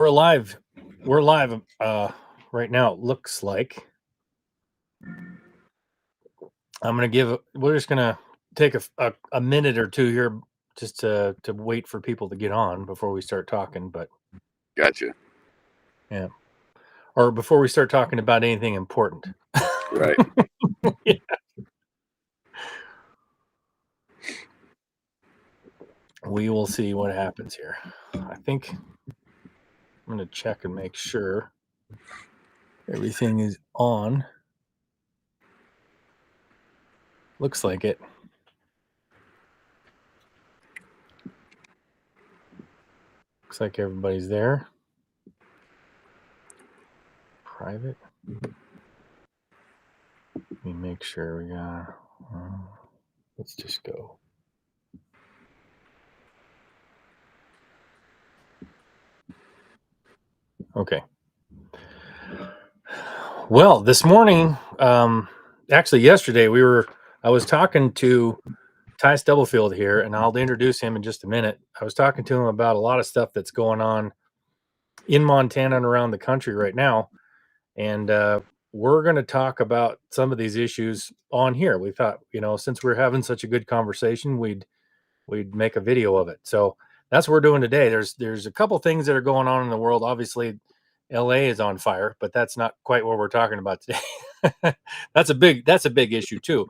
We're live. We're live right now. It looks like we're just gonna take a minute or two here just to wait for people to get on before we start talking. But Gotcha. yeah, or before we start talking about anything important. Right. Yeah. We will see what happens here. I think I'm gonna check and make sure everything is on. Looks like it. Looks like everybody's there. Private. Let me make sure we got. Let's just go. Okay. Well, this morning, actually yesterday, I was talking to Ty Stubblefield here, and I'll introduce him in just a minute. I was talking to him about a lot of stuff that's going on in Montana and around the country right now. And we're going to talk about some of these issues on here. We thought, since we're having such a good conversation, we'd make a video of it. So that's what we're doing today. There's a couple things that are going on in the world. Obviously, LA is on fire, but that's not quite what we're talking about today. That's a big issue too.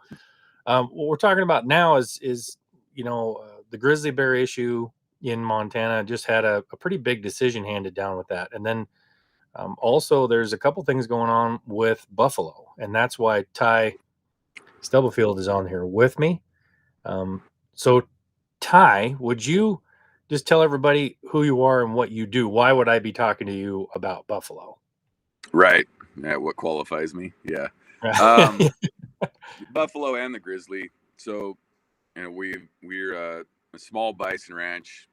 What we're talking about now is the grizzly bear issue in Montana. Just had a pretty big decision handed down with that, and then also there's a couple things going on with buffalo, and that's why Ty Stubblefield is on here with me. So Ty, would you just tell everybody who you are and what you do? Why would I be talking to you about buffalo? Right. Yeah, what qualifies me? Yeah. Buffalo and the grizzly. So, we're a small bison ranch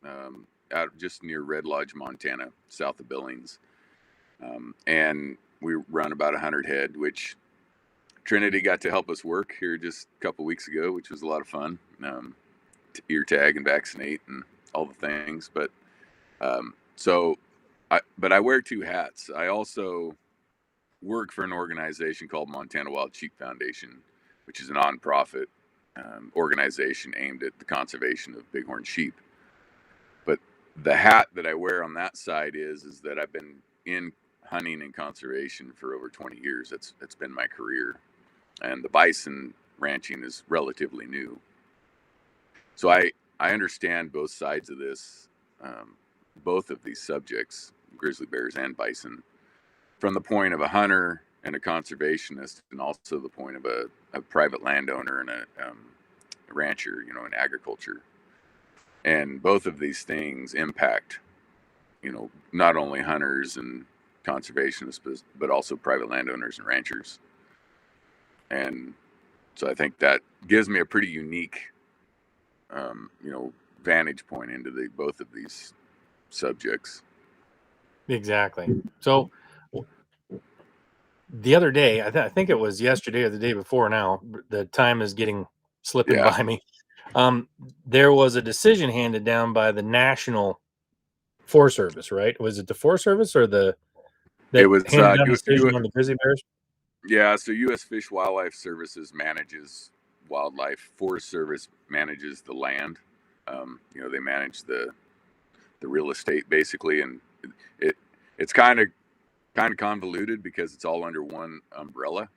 out just near Red Lodge, Montana, south of Billings, and we run about 100 head, which Trinity got to help us work here just a couple weeks ago, which was a lot of fun. Ear tag and vaccinate and all the things, but I wear two hats. I also work for an organization called Montana Wild Sheep Foundation, which is a nonprofit organization aimed at the conservation of bighorn sheep. But the hat that I wear on that side is that I've been in hunting and conservation for over 20 years. That's been my career, and the bison ranching is relatively new. So I understand both sides of this, both of these subjects, grizzly bears and bison, from the point of a hunter and a conservationist, and also the point of a private landowner and a rancher, in agriculture. And both of these things impact, not only hunters and conservationists, but also private landowners and ranchers. And so I think that gives me a pretty unique vantage point into both of these subjects. Exactly. So the other day, I think it was yesterday or the day before now, the time is slipping by me. There was a decision handed down by the National Forest Service, right? Was it the Forest Service or it was handed down a decision on the grizzly bears? Yeah, so U.S. Fish Wildlife Services manages wildlife. Forest Service manages the land. They manage the real estate basically, and it's kind of convoluted because it's all under one umbrella.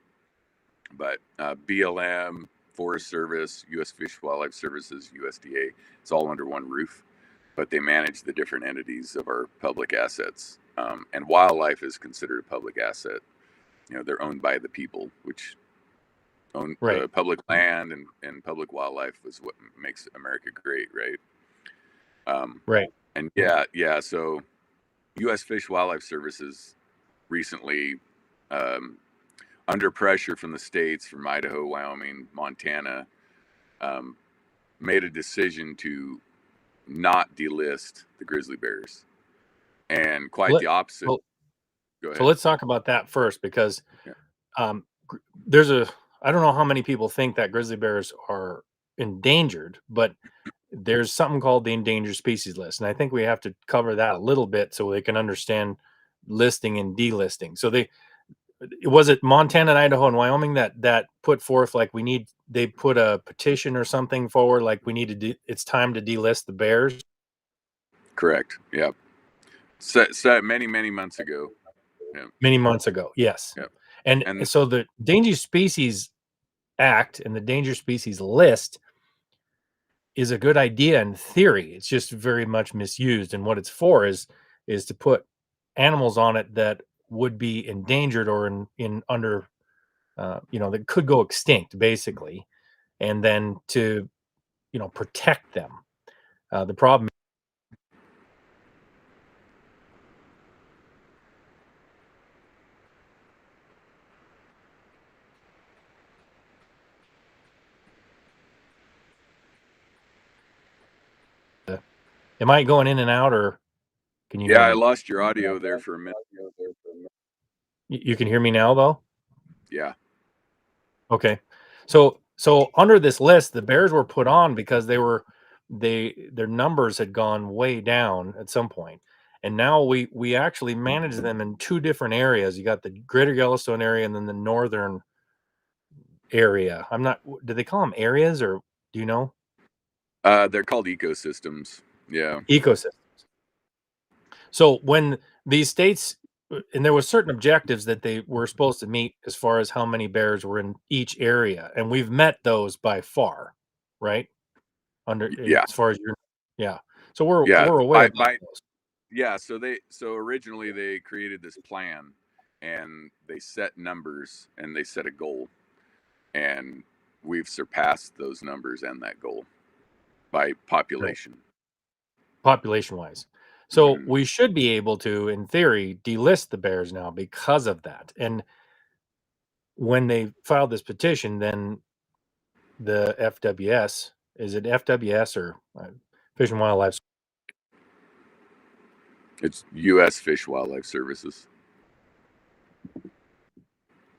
But BLM, Forest Service, U.S. Fish Wildlife Services, USDA, it's all under one roof. But they manage the different entities of our public assets, and wildlife is considered a public asset. They're owned by the people, which own public land and public wildlife is what makes America great, right? Right. And yeah. So U.S. Fish Wildlife Services recently, under pressure from the states, from Idaho, Wyoming, Montana, made a decision to not delist the grizzly bears, and quite the opposite. Go ahead. So let's talk about that first, because I don't know how many people think that grizzly bears are endangered, but there's something called the endangered species list, and I think we have to cover that a little bit so they can understand listing and delisting. So was it Montana, and Idaho, and Wyoming that put forth like they put a petition or something forward like we need to it's time to delist the bears. Correct. Yeah. Set many months ago. Yeah. Many months ago, yes. Yep. And so the Endangered Species Act and the Endangered Species List is a good idea in theory. It's just very much misused, and what it's for is to put animals on it that would be endangered or in under that could go extinct, basically, and then to protect them. The problem. Am I going in and out, or can you? Yeah, I lost your audio there for a minute. You can hear me now, though? Yeah. Okay. So under this list, the bears were put on because their numbers had gone way down at some point. And now we actually manage them in two different areas. You got the greater Yellowstone area and then the northern area. Do they call them areas, or do you know? They're called ecosystems. Yeah. Ecosystems. So when these states, and there was certain objectives that they were supposed to meet as far as how many bears were in each area, and we've met those by far, right? As far as so we're away. Yeah, so originally they created this plan, and they set numbers and they set a goal, and we've surpassed those numbers and that goal by population. Right. Population wise. So we should be able to, in theory, delist the bears now because of that. And when they filed this petition, then the FWS, is it FWS or Fish and Wildlife? It's U.S. Fish Wildlife Services.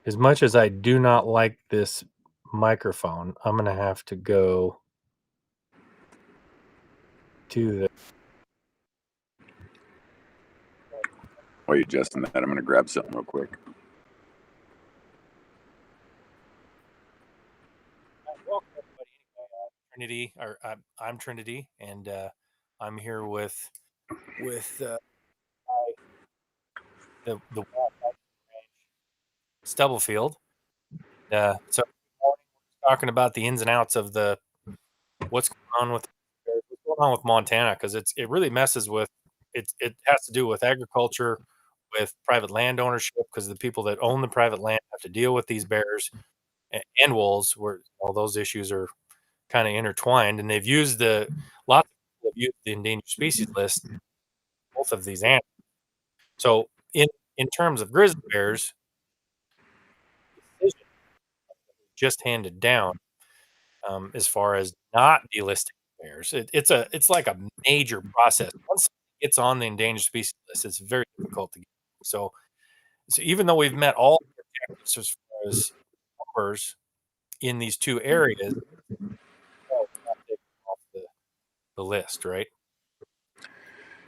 As much as I do not like this microphone, I'm going to have to go to the. While you're adjusting that, I'm going to grab something real quick. Welcome, everybody. I'm Trinity, and I'm here with the Stubblefield. So we're talking about the ins and outs of what's going on with Montana, because it really messes with it. It has to do with agriculture, with private land ownership, because the people that own the private land have to deal with these bears and wolves, where all those issues are kind of intertwined. And they've used lots of people have used the endangered species list, both of these animals. So in terms of grizzly bears, just handed down as far as not delisting bears. It's like a major process. Once it's on the endangered species list, it's very difficult to get. So even though we've met all the objectives as far as numbers in these two areas, off the list, right?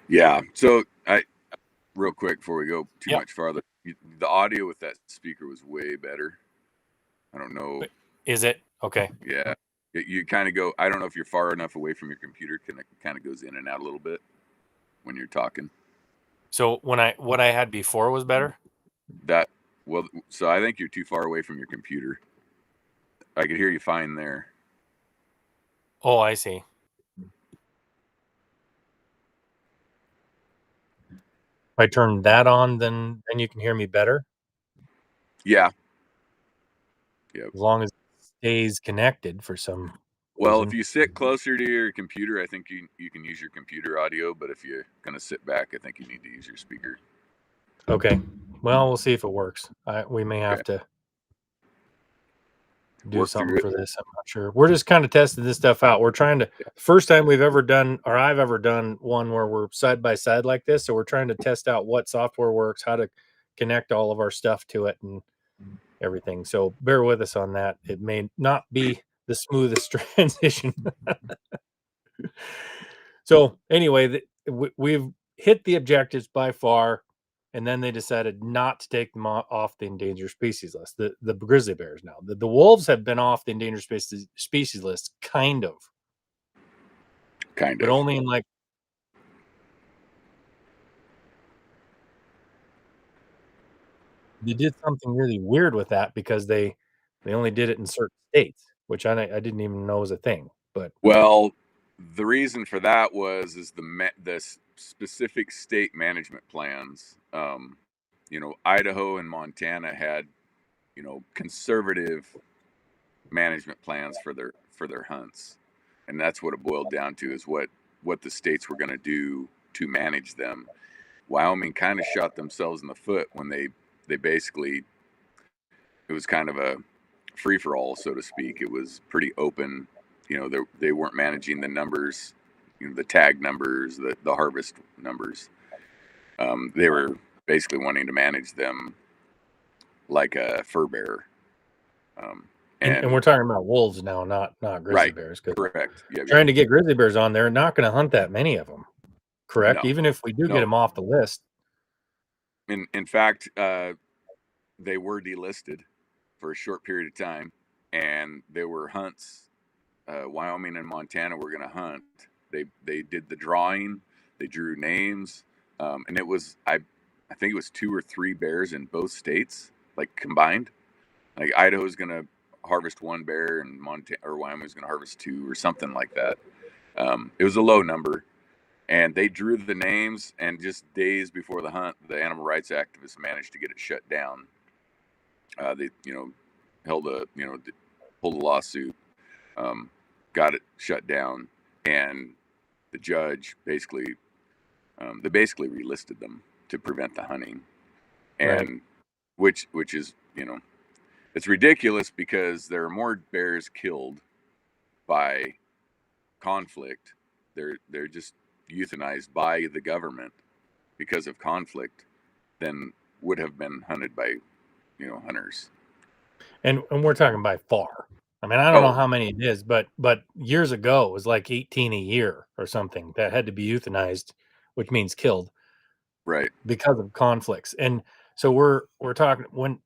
Yeah. So real quick before we go too much farther, the audio with that speaker was way better. I don't know. Is it? Okay. Yeah. You kind of go, I don't know if you're far enough away from your computer, it kind of goes in and out a little bit when you're talking. So what I had before was better? So I think you're too far away from your computer. I could hear you fine there. Oh, I see. If I turn that on, then you can hear me better? Yeah. Yep. As long as it stays connected for some Well, reason. if you sit closer to your computer, I think you can use your computer audio, but if you're going to sit back, I think you need to use your speaker. Okay. Well, we'll see if it works. We may have to do something for this. I'm not sure. We're just kind of testing this stuff out. We're trying to, first time we've ever done, or I've ever done one where we're side by side like this. So we're trying to test out what software works, how to connect all of our stuff to it and everything. So bear with us on that. It may not be the smoothest transition. So anyway, we've hit the objectives by far, and then they decided not to take them off the endangered species list. The grizzly bears now. The wolves have been off the endangered species list, kind of, Kind but of. only in like. They did something really weird with that because they only did it in certain states, which I didn't even know was a thing. But Well, the reason for that is the specific state management plans. Idaho and Montana had conservative management plans for their hunts, and that's what it boiled down to, is what the states were going to do to manage them. Wyoming kind of shot themselves in the foot when they basically, it was kind of a free for all, so to speak. It was pretty open. They weren't managing the numbers, the tag numbers, the harvest numbers. They were basically wanting to manage them like a fur bearer. and we're talking about wolves now, not grizzly Right, bears, because correct. Yeah, trying to get grizzly bears on there, not going to hunt that many of them. Correct. no, Even if we do get no. them off the list. In fact, they were delisted for a short period of time, and there were hunts. Wyoming and Montana were going to hunt. They did the drawing. They drew names, and it was I think it was 2 or 3 bears in both states, like combined. Like Idaho's going to harvest 1 bear, and Montana or Wyoming's going to harvest 2 or something like that. It was a low number, and they drew the names. And just days before the hunt, the animal rights activists managed to get it shut down. They held pulled a lawsuit. Got it shut down, and the judge basically relisted them to prevent the hunting, and Right. which is it's ridiculous, because there are more bears killed by conflict. They're just euthanized by the government because of conflict than would have been hunted by hunters. And we're talking by far. I mean, I don't know Oh, how many it is, but years ago it was like 18 a year or something that had to be euthanized, which means killed right. because of conflicts. And so we're talking when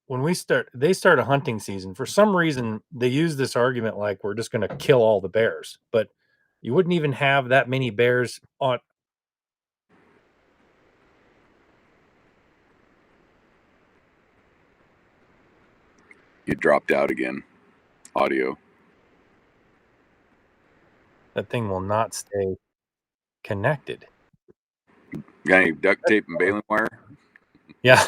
they start a hunting season, for some reason they use this argument like we're just going to kill all the bears, but you wouldn't even have that many bears on. You dropped out again. Audio. That thing will not stay connected. Got any duct tape and baling wire? Yeah.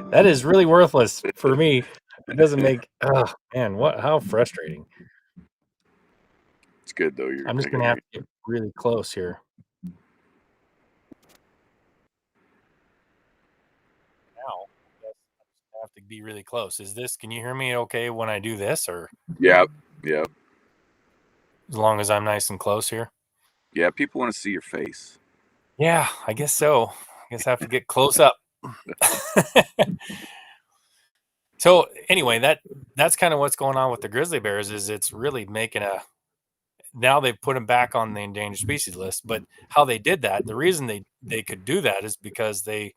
That is really worthless for me. It doesn't make, oh man, how frustrating. It's good though. I'm I just can gonna hear have you. to get really close here. Now, I guess I just have to be really close. Can you hear me okay when I do this, or Yep. Yep. as long as I'm nice and close here? Yeah. People want to see your face. Yeah, I guess so. I guess I have to get close up. So anyway, that's kind of what's going on with the grizzly bears, is it's really making now they've put them back on the endangered species list. But how they did that, the reason they could do that is because they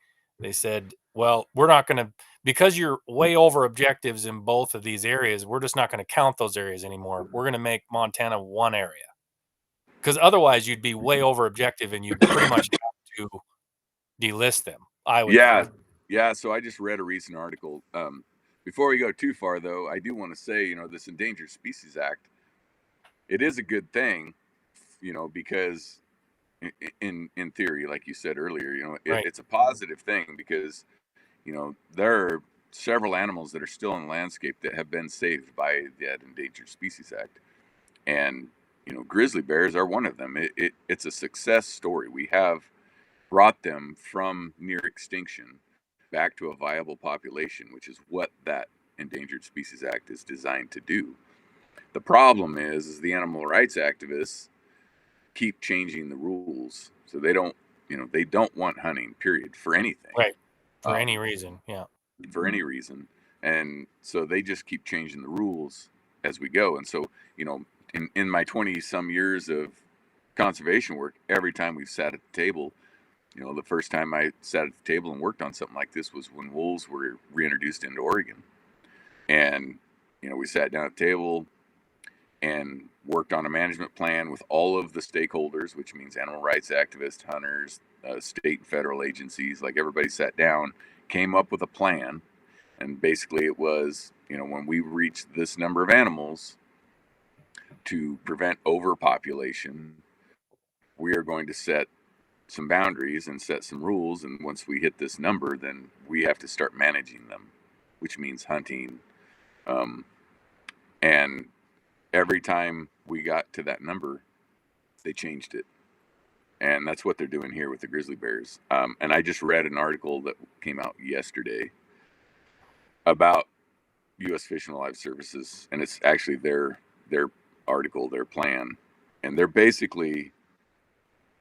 said, well, we're not going to, because you're way over objectives in both of these areas, we're just not going to count those areas anymore. We're going to make Montana one area, because otherwise you'd be way over objective and you'd pretty much have to delist them, I would Yeah. think. Yeah. So I just read a recent article. Before we go too far, though, I do want to say, this Endangered Species Act, it is a good thing, because in theory, like you said earlier, Right. it's a positive thing, because there are several animals that are still in the landscape that have been saved by that Endangered Species Act, and grizzly bears are one of them. It's a success story. We have brought them from near extinction back to a viable population, which is what that Endangered Species Act is designed to do. The problem is the animal rights activists keep changing the rules, so they don't want hunting, period, for anything, Right. For any um, reason. Yeah. for any reason, and so they just keep changing the rules as we go. And so in my 20 some years of conservation work, every time we've sat at the table, the first time I sat at the table and worked on something like this was when wolves were reintroduced into Oregon. And, we sat down at the table and worked on a management plan with all of the stakeholders, which means animal rights activists, hunters, state and federal agencies. Like, everybody sat down, came up with a plan. And basically it was, when we reach this number of animals to prevent overpopulation, we are going to set some boundaries and set some rules. And once we hit this number, then we have to start managing them, which means hunting. And every time we got to that number, they changed it. And that's what they're doing here with the grizzly bears. And I just read an article that came out yesterday about U.S. Fish and Wildlife Services, and it's actually their article, their plan, and they're basically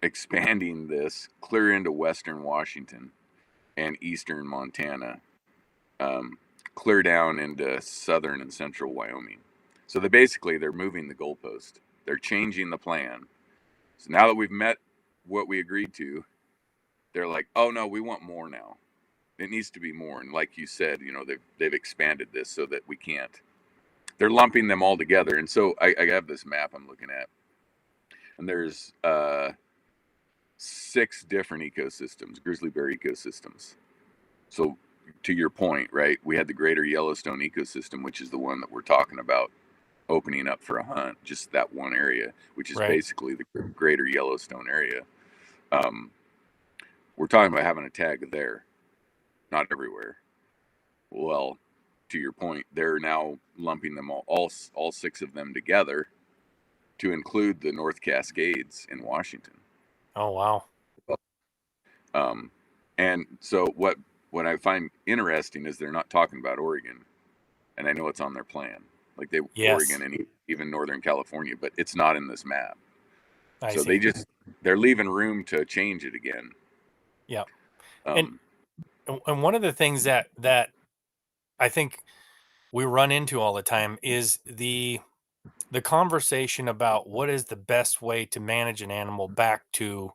expanding this clear into western Washington and eastern Montana, clear down into southern and central Wyoming. So they're moving the goalpost. They're changing the plan. So now that we've met what we agreed to, they're like, oh no, we want more now. It needs to be more. And like you said, they've expanded this so that we can't. They're lumping them all together. And so I have this map I'm looking at, and there's 6 different ecosystems, grizzly bear ecosystems. So to your point, right, we had the greater Yellowstone ecosystem, which is the one that we're talking about opening up for a hunt, just that one area, which is basically the greater Yellowstone area. We're talking about having a tag there, not everywhere. Well, to your point, they're now lumping them all 6 of them together to include the North Cascades in Washington. Oh, wow. And so what I find interesting is they're not talking about Oregon, and I know it's on their plan, like Oregon and even Northern California, but it's not in this map. I so see. they're leaving room to change it again. Yeah. And one of the things that I think we run into all the time is the conversation about what is the best way to manage an animal back to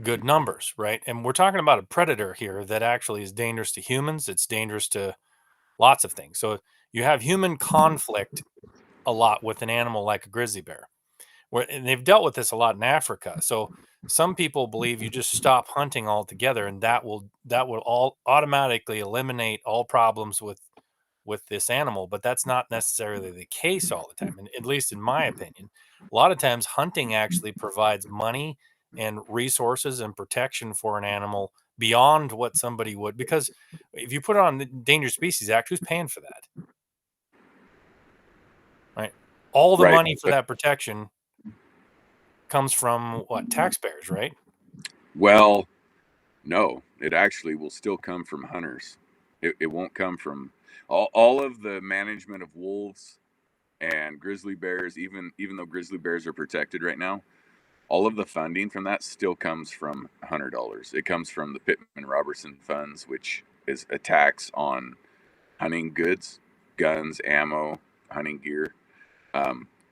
good numbers, right? And we're talking about a predator here that actually is dangerous to humans. It's dangerous to lots of things. So you have human conflict a lot with an animal like a grizzly bear, and they've dealt with this a lot in Africa. So some people believe you just stop hunting altogether, and that will all automatically eliminate all problems with this animal. But that's not necessarily the case all the time, and at least in my opinion. A lot of times hunting actually provides money and resources and protection for an animal beyond what somebody would, because if you put it on the Endangered Species Act, who's paying for that? Right? All the money for that protection comes from what? Taxpayers, right? Well, no, it actually will still come from hunters. It won't come from all of the management of wolves and grizzly bears. Even though grizzly bears are protected right now, all of the funding from that still comes from hunter dollars. It comes from the Pittman-Robertson funds, which is a tax on hunting goods, guns, ammo, hunting gear.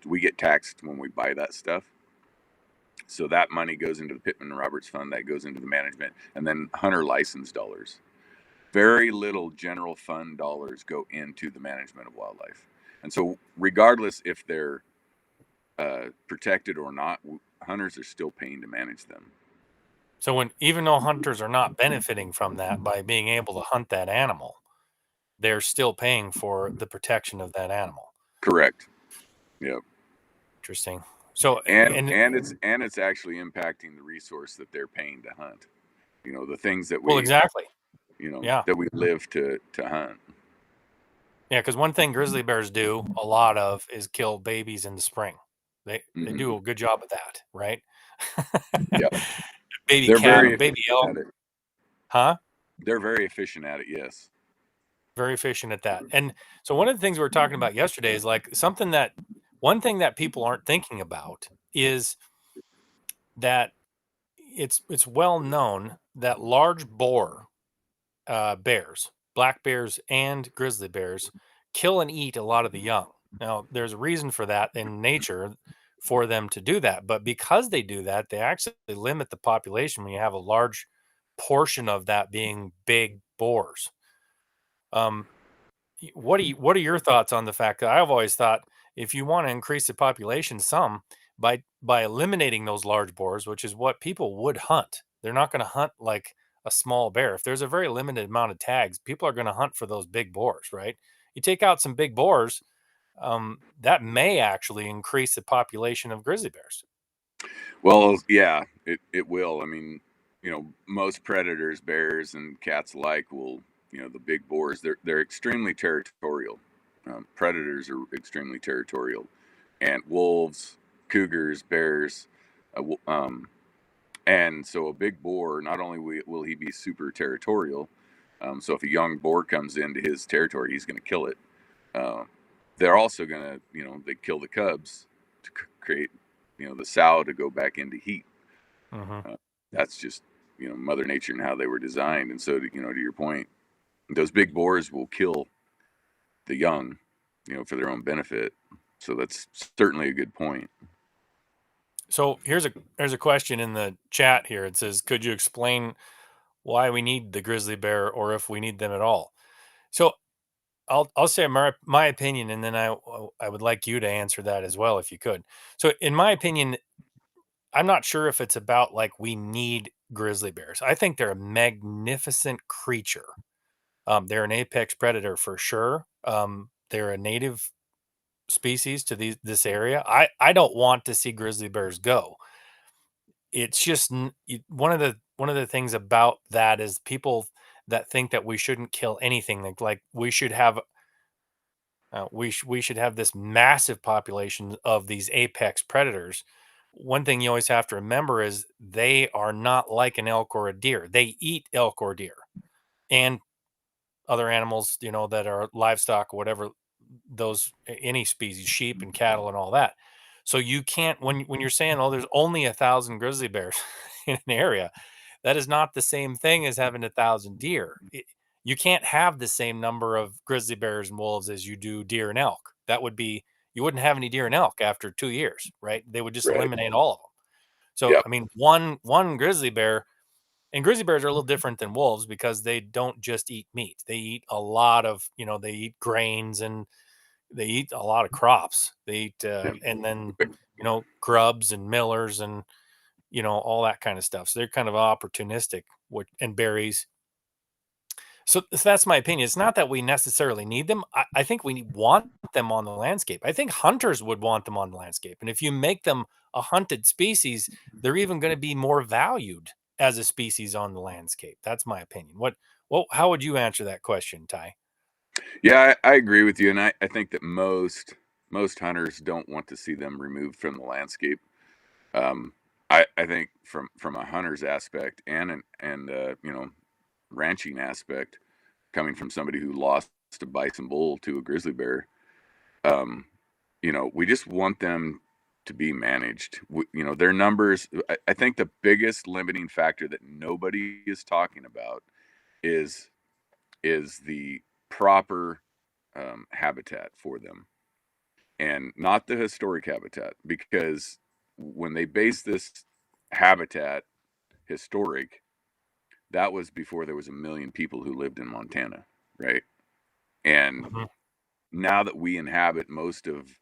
We get taxed when we buy that stuff. So that money goes into the Pittman-Roberts fund, that goes into the management, and then hunter license dollars. Very little general fund dollars go into the management of wildlife. And so regardless if they're protected or not, hunters are still paying to manage them. So even though hunters are not benefiting from that by being able to hunt that animal, they're still paying for the protection of that animal. Correct. Yep. Interesting. So and it's actually impacting the resource that they're paying to hunt. The things that we exactly. That we live to hunt. Yeah, because one thing grizzly bears do a lot of is kill babies in the spring. They do a good job of that, right? Yeah. Baby cat, baby elk. Huh? They're very efficient at it, yes. Very efficient at that. And so one of the things we were talking about yesterday is like one thing that people aren't thinking about is that it's well known that large boar bears, black bears and grizzly bears, kill and eat a lot of the young. Now, there's a reason for that in nature for them to do that. But because they do that, they actually limit the population when you have a large portion of that being big boars. Um, what are your thoughts on the fact that I've always thought if you want to increase the population some by eliminating those large boars, which is what people would hunt, they're not going to hunt like a small bear. If there's a very limited amount of tags, people are going to hunt for those big boars, right? You take out some big boars, that may actually increase the population of grizzly bears. Well, yeah, it will. I mean, most predators, bears and cats alike, will, the big boars, they're extremely territorial. Predators are extremely territorial, and wolves, cougars, bears, and so a big boar, not only will he be super territorial, so if a young boar comes into his territory, he's going to kill it. Uh, they're also going to, they kill the cubs to create, the sow to go back into heat. Mm-hmm. That's just, Mother Nature and how they were designed. And so, to your point, those big boars will kill the young, for their own benefit. So that's certainly a good point. So here's a question in the chat here. It says, could you explain why we need the grizzly bear or if we need them at all? So I'll say my opinion, and then I would like you to answer that as well if you could. So in my opinion, I'm not sure if it's about like we need grizzly bears. I think they're a magnificent creature. They're an apex predator for sure. They're a native species to this area. I don't want to see grizzly bears go. It's just one of the things about that is people that think that we shouldn't kill anything. Like we should have we should have this massive population of these apex predators. One thing you always have to remember is they are not like an elk or a deer. They eat elk or deer and other animals, that are livestock or whatever, those any species, sheep and cattle and all that. So you can't when you're saying, oh, there's only 1,000 grizzly bears in an area, that is not the same thing as having 1,000 deer. You can't have the same number of grizzly bears and wolves as you do deer and elk. That would be you wouldn't have any deer and elk after 2 years, right? They would just Right. eliminate all of them. So Yep. I mean, one grizzly bear, and grizzly bears are a little different than wolves because they don't just eat meat. They eat a lot of, they eat grains and they eat a lot of crops. They eat, and then, grubs and millers and, all that kind of stuff. So they're kind of opportunistic and berries. So that's my opinion. It's not that we necessarily need them. I think we want them on the landscape. I think hunters would want them on the landscape. And if you make them a hunted species, they're even going to be more valued as a species on the landscape. That's my opinion. How would you answer that question, Ty? Yeah, I agree with you. And I think that most hunters don't want to see them removed from the landscape. I think from a hunter's aspect and ranching aspect, coming from somebody who lost a bison bull to a grizzly bear, we just want them to be managed. Their numbers. I think the biggest limiting factor that nobody is talking about is the proper habitat for them, and not the historic habitat, because when they base this habitat historic, that was before there was 1 million people who lived in Montana, right? And Mhm. now that we inhabit most of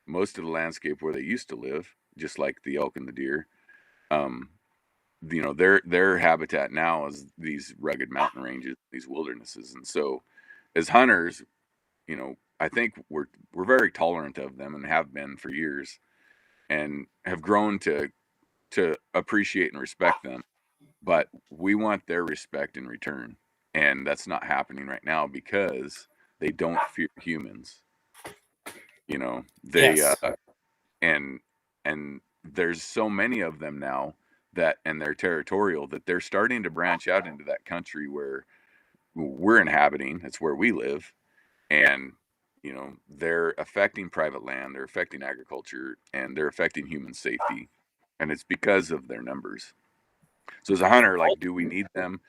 the landscape where they used to live, just like the elk and the deer, um, their habitat now is these rugged mountain ranges, these wildernesses. And so as hunters, I think we're very tolerant of them and have been for years, and have grown to appreciate and respect them. But we want their respect in return, and that's not happening right now because they don't fear humans. They Yes. and there's so many of them now, and they're territorial, that they're starting to branch out into that country where we're inhabiting. It's where we live, and they're affecting private land, they're affecting agriculture, and they're affecting human safety, and it's because of their numbers. So as a hunter, like, do we need them?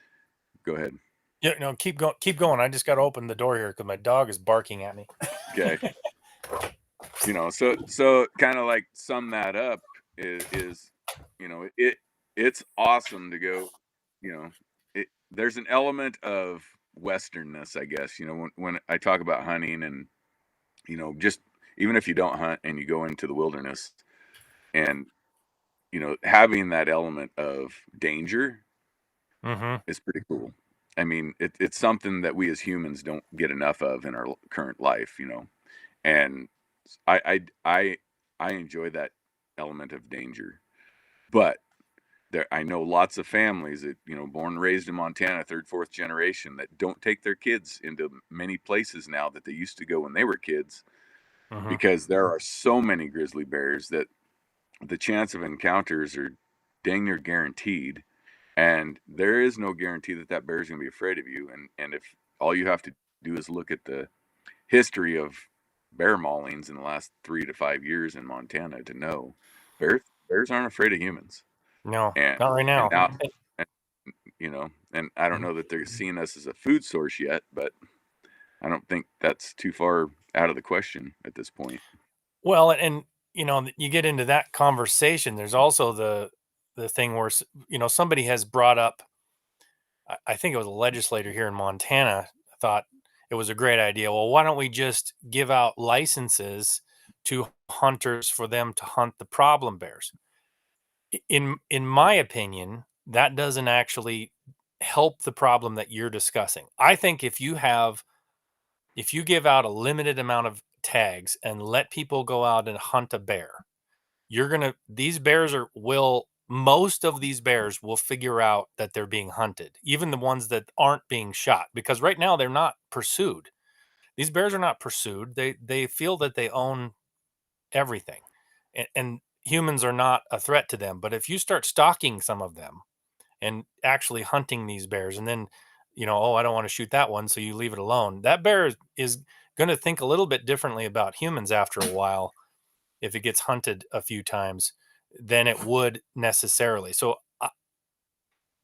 Go ahead. Yeah, no, keep going. I just got to open the door here because my dog is barking at me. Okay. So kind of like sum that up is it's awesome to go, you know, there's an element of westernness, I guess, when I talk about hunting and, just even if you don't hunt and you go into the wilderness and, having that element of danger Mm-hmm. is pretty cool. I mean, it's something that we as humans don't get enough of in our current life, and I I I I enjoy that element of danger. But I know lots of families that, born and raised in Montana, third, fourth generation, that don't take their kids into many places now that they used to go when they were kids, Mm-hmm. because there are so many grizzly bears that the chance of encounters are dang near guaranteed. And there is no guarantee that that bear is going to be afraid of you. And if all you have to do is look at the history of bear maulings in the last 3 to 5 years in Montana to know bears aren't afraid of humans. No, And not right and now. now, and, and I don't know that they're seeing us as a food source yet, but I don't think that's too far out of the question at this point. Well, and you get into that conversation. There's also the thing where somebody has brought up. I think it was a legislator here in Montana thought it was a great idea. Well, why don't we just give out licenses to hunters for them to hunt the problem bears? In my opinion, that doesn't actually help the problem that you're discussing. I think if you give out a limited amount of tags and let people go out and hunt a bear, these bears most of these bears will figure out that they're being hunted, even the ones that aren't being shot, because right now they're not pursued. These bears are not pursued. They feel that they own everything, and humans are not a threat to them. But if you start stalking some of them and actually hunting these bears, and then oh, I don't want to shoot that one, so you leave it alone, that bear is going to think a little bit differently about humans after a while if it gets hunted a few times than it would necessarily. So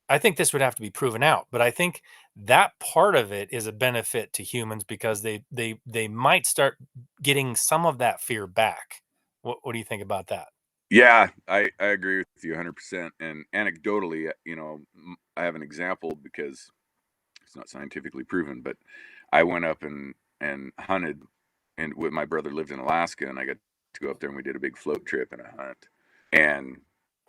I think this would have to be proven out, but I think that part of it is a benefit to humans because they might start getting some of that fear back. What do you think about that? Yeah, I agree with you 100%. And anecdotally, I have an example because it's not scientifically proven, but I went up and hunted, and with my brother lived in Alaska, and I got to go up there and we did a big float trip and a hunt. And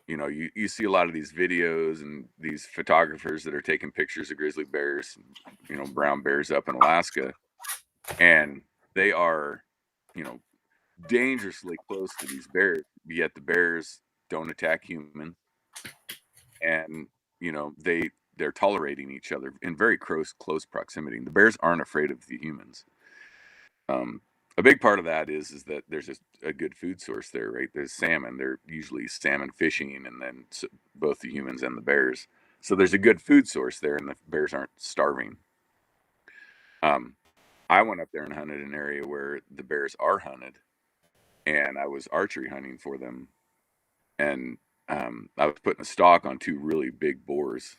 you see a lot of these videos and these photographers that are taking pictures of grizzly bears, brown bears up in Alaska, and they are, you know, dangerously close to these bears, yet the bears don't attack humans, and they're tolerating each other in very close proximity. And the bears aren't afraid of the humans. Um, a big part of that is that there's a good food source there, right? There's salmon. They're usually salmon fishing, and then both the humans and the bears. So there's a good food source there, and the bears aren't starving. Um, I went up there and hunted an area where the bears are hunted, and I was archery hunting for them, and I was putting a stalk on two really big boars,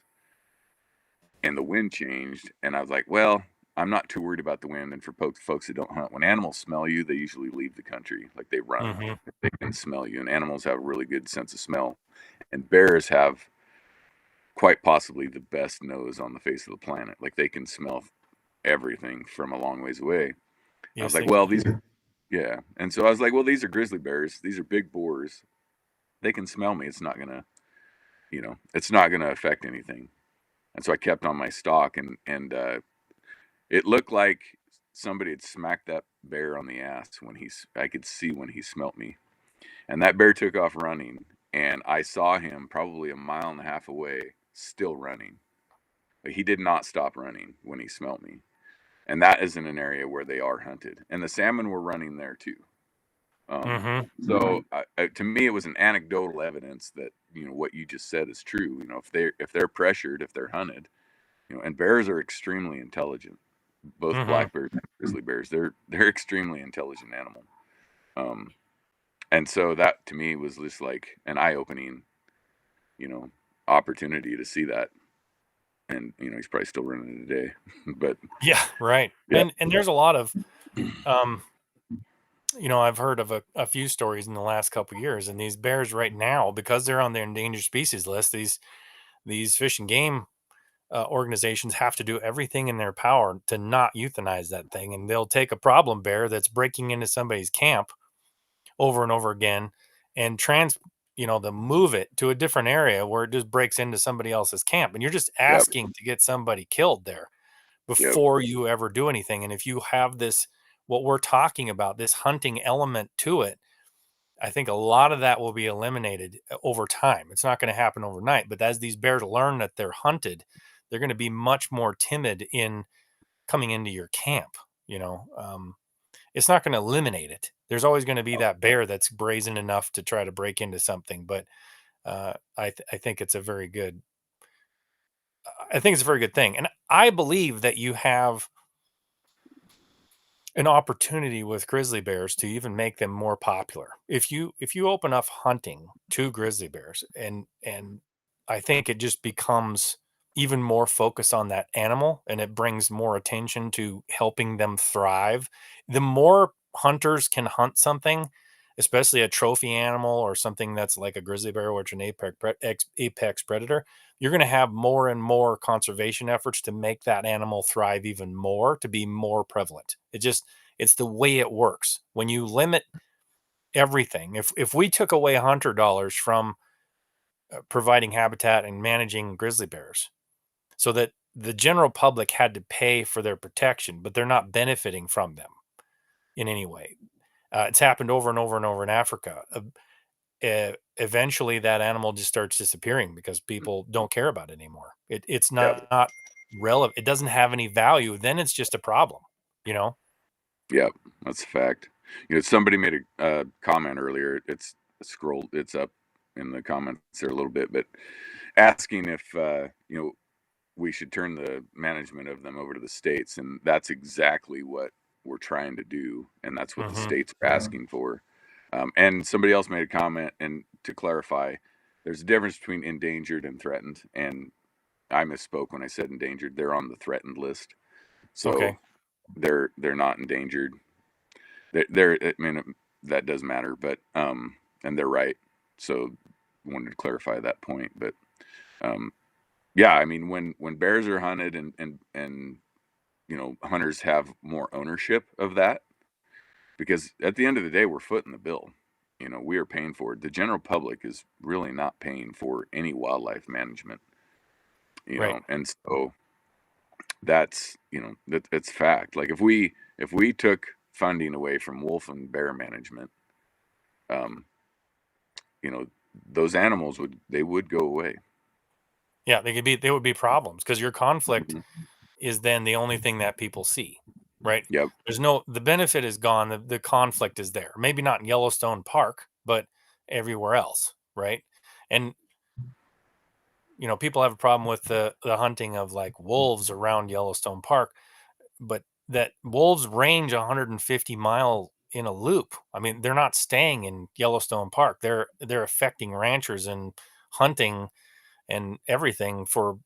and the wind changed, and I was like, well, I'm not too worried about the wind. And for folks that don't hunt, when animals smell you, they usually leave the country, like they run Hmm. if they can smell you. And animals have a really good sense of smell, and bears have quite possibly the best nose on the face of the planet. Like they can smell everything from a long ways away. I was Yes, like, they well, can. these are yeah, and so I was like, well, these are grizzly bears. These are big boars. They can smell me. It's not gonna affect anything. And so I kept on my stalk, and it looked like somebody had smacked that bear on the ass I could see when he smelt me. And that bear took off running, and I saw him probably a mile and a half away, still running. But he did not stop running when he smelt me. And that is in an area where they are hunted. And the salmon were running there too. Um, Hmm. so to me, it was an anecdotal evidence that what you just said is true. If they're pressured, if they're hunted, and bears are extremely intelligent. Both Hmm. black bears and grizzly bears, they're extremely intelligent animal. Um, and so that to me was just like an eye-opening, you know, opportunity to see that. And he's probably still running it today, but Yeah, right. yeah, And there's a lot of um I've heard of a few stories in the last couple years, and these bears right now, because they're on the endangered species list, these fish and game organizations have to do everything in their power to not euthanize that thing, and they'll take a problem bear that's breaking into somebody's camp over and over again and to move it to a different area where it just breaks into somebody else's camp, and you're just Yep. asking to get somebody killed there Yep. before you ever do anything. And if you have this, what we're talking about, this hunting element to it, I think a lot of that will be eliminated over time. It's not going to happen overnight, but as these bears learn that they're hunted, they're going to be much more timid in coming into your camp. It's not going to eliminate it. There's always going to be that bear that's brazen enough to try to break into something, but I think it's a very good. I think it's a very good thing, and I believe that you have an opportunity with grizzly bears to even make them more popular. If you open up hunting to grizzly bears, and I think it just becomes even more focused on that animal, and it brings more attention to helping them thrive. The more hunters can hunt something, especially a trophy animal or something that's like a grizzly bear, which is an apex predator, you're going to have more and more conservation efforts to make that animal thrive even more, to be more prevalent. It's the way it works. When you limit everything, if we took away hunter dollars from providing habitat and managing grizzly bears, so that the general public had to pay for their protection, but they're not benefiting from them in any way. It's happened over and over and over in Africa. Eventually that animal just starts disappearing because people don't care about it anymore. It's Yep. not relevant. It doesn't have any value. Then it's just a problem, you know? Yep. That's a fact. Somebody made a comment earlier. It's scrolled. It's up in the comments there a little bit, but asking if we should turn the management of them over to the states, and that's exactly what we're trying to do, and that's what the Hmm. states are asking for. And somebody else made a comment, and to clarify, there's a difference between endangered and threatened, and I misspoke when I said endangered. They're on the threatened list, so Okay. they're not endangered. They're I mean, that does matter, but and they're right. So wanted to clarify that point, but um, yeah, I mean, when bears are hunted and hunters have more ownership of that, because at the end of the day, we're footing the bill. We are paying for it. The general public is really not paying for any wildlife management. Right. And so that's fact. Like if we took funding away from wolf and bear management, um, you know, those animals would go away. Yeah, they would be problems because your conflict Mhm. is then the only thing that people see, right? Yep. The benefit is gone. The conflict is there. Maybe not in Yellowstone Park, but everywhere else, right? And people have a problem with the hunting of like wolves around Yellowstone Park, but that wolves range 150-mile in a loop. I mean, they're not staying in Yellowstone Park. They're affecting ranchers and hunting and everything for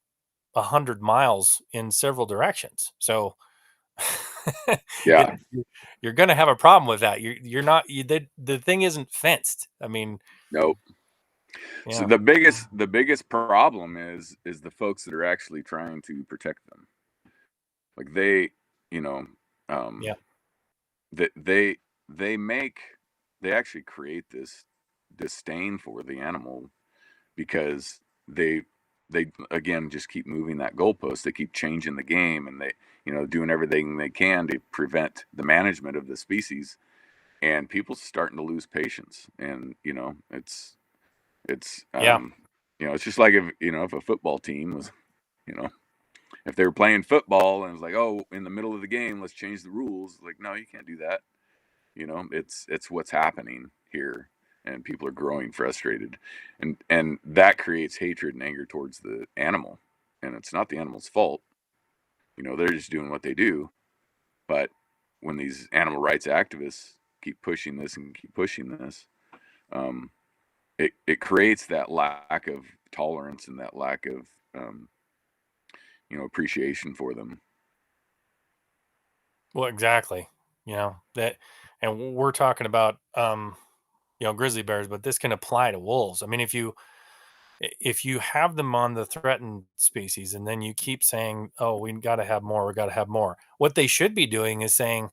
100 miles in several directions. So it Yeah. you're going to have a problem with that. You're not the thing isn't fenced. I mean, Nope. So yeah, the biggest problem is the folks that are actually trying to protect them. Like you know, um, yeah, that they actually create this disdain for the animal because they again just keep moving that goalpost. They keep changing the game, and they doing everything they can to prevent the management of the species. And people starting to lose patience, and it's yeah, it's just like if a football team was you know if they were playing football and it's like, oh, in the middle of the game, let's change the rules. Like, no, you can't do that. It's what's happening here, and people are growing frustrated, and that creates hatred and anger towards the animal, and it's not the animal's fault. They're just doing what they do. But when these animal rights activists keep pushing this and keep pushing this, um, it creates that lack of tolerance and that lack of um, appreciation for them. well, exactly. that, and we're talking about, grizzly bears, but this can apply to wolves. I mean, if you have them on the threatened species and then you keep saying, oh, we got to have more, we got to have more, what they should be doing is saying,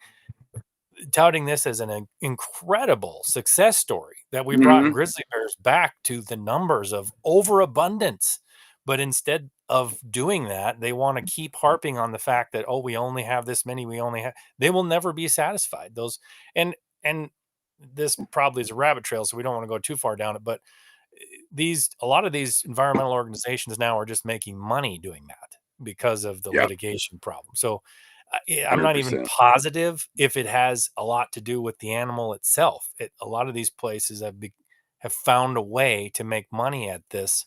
touting this as an incredible success story that we brought Hmm. grizzly bears back to the numbers of overabundance. But instead of doing that, they want to keep harping on the fact that, oh, we only have this many, we only have, they will never be satisfied. And this probably is a rabbit trail, so we don't want to go too far down it, but a lot of these environmental organizations now are just making money doing that because of the Yeah, litigation problem. So I'm not even 100%. positive if it has a lot to do with the animal itself. A lot of these places have found a way to make money at this,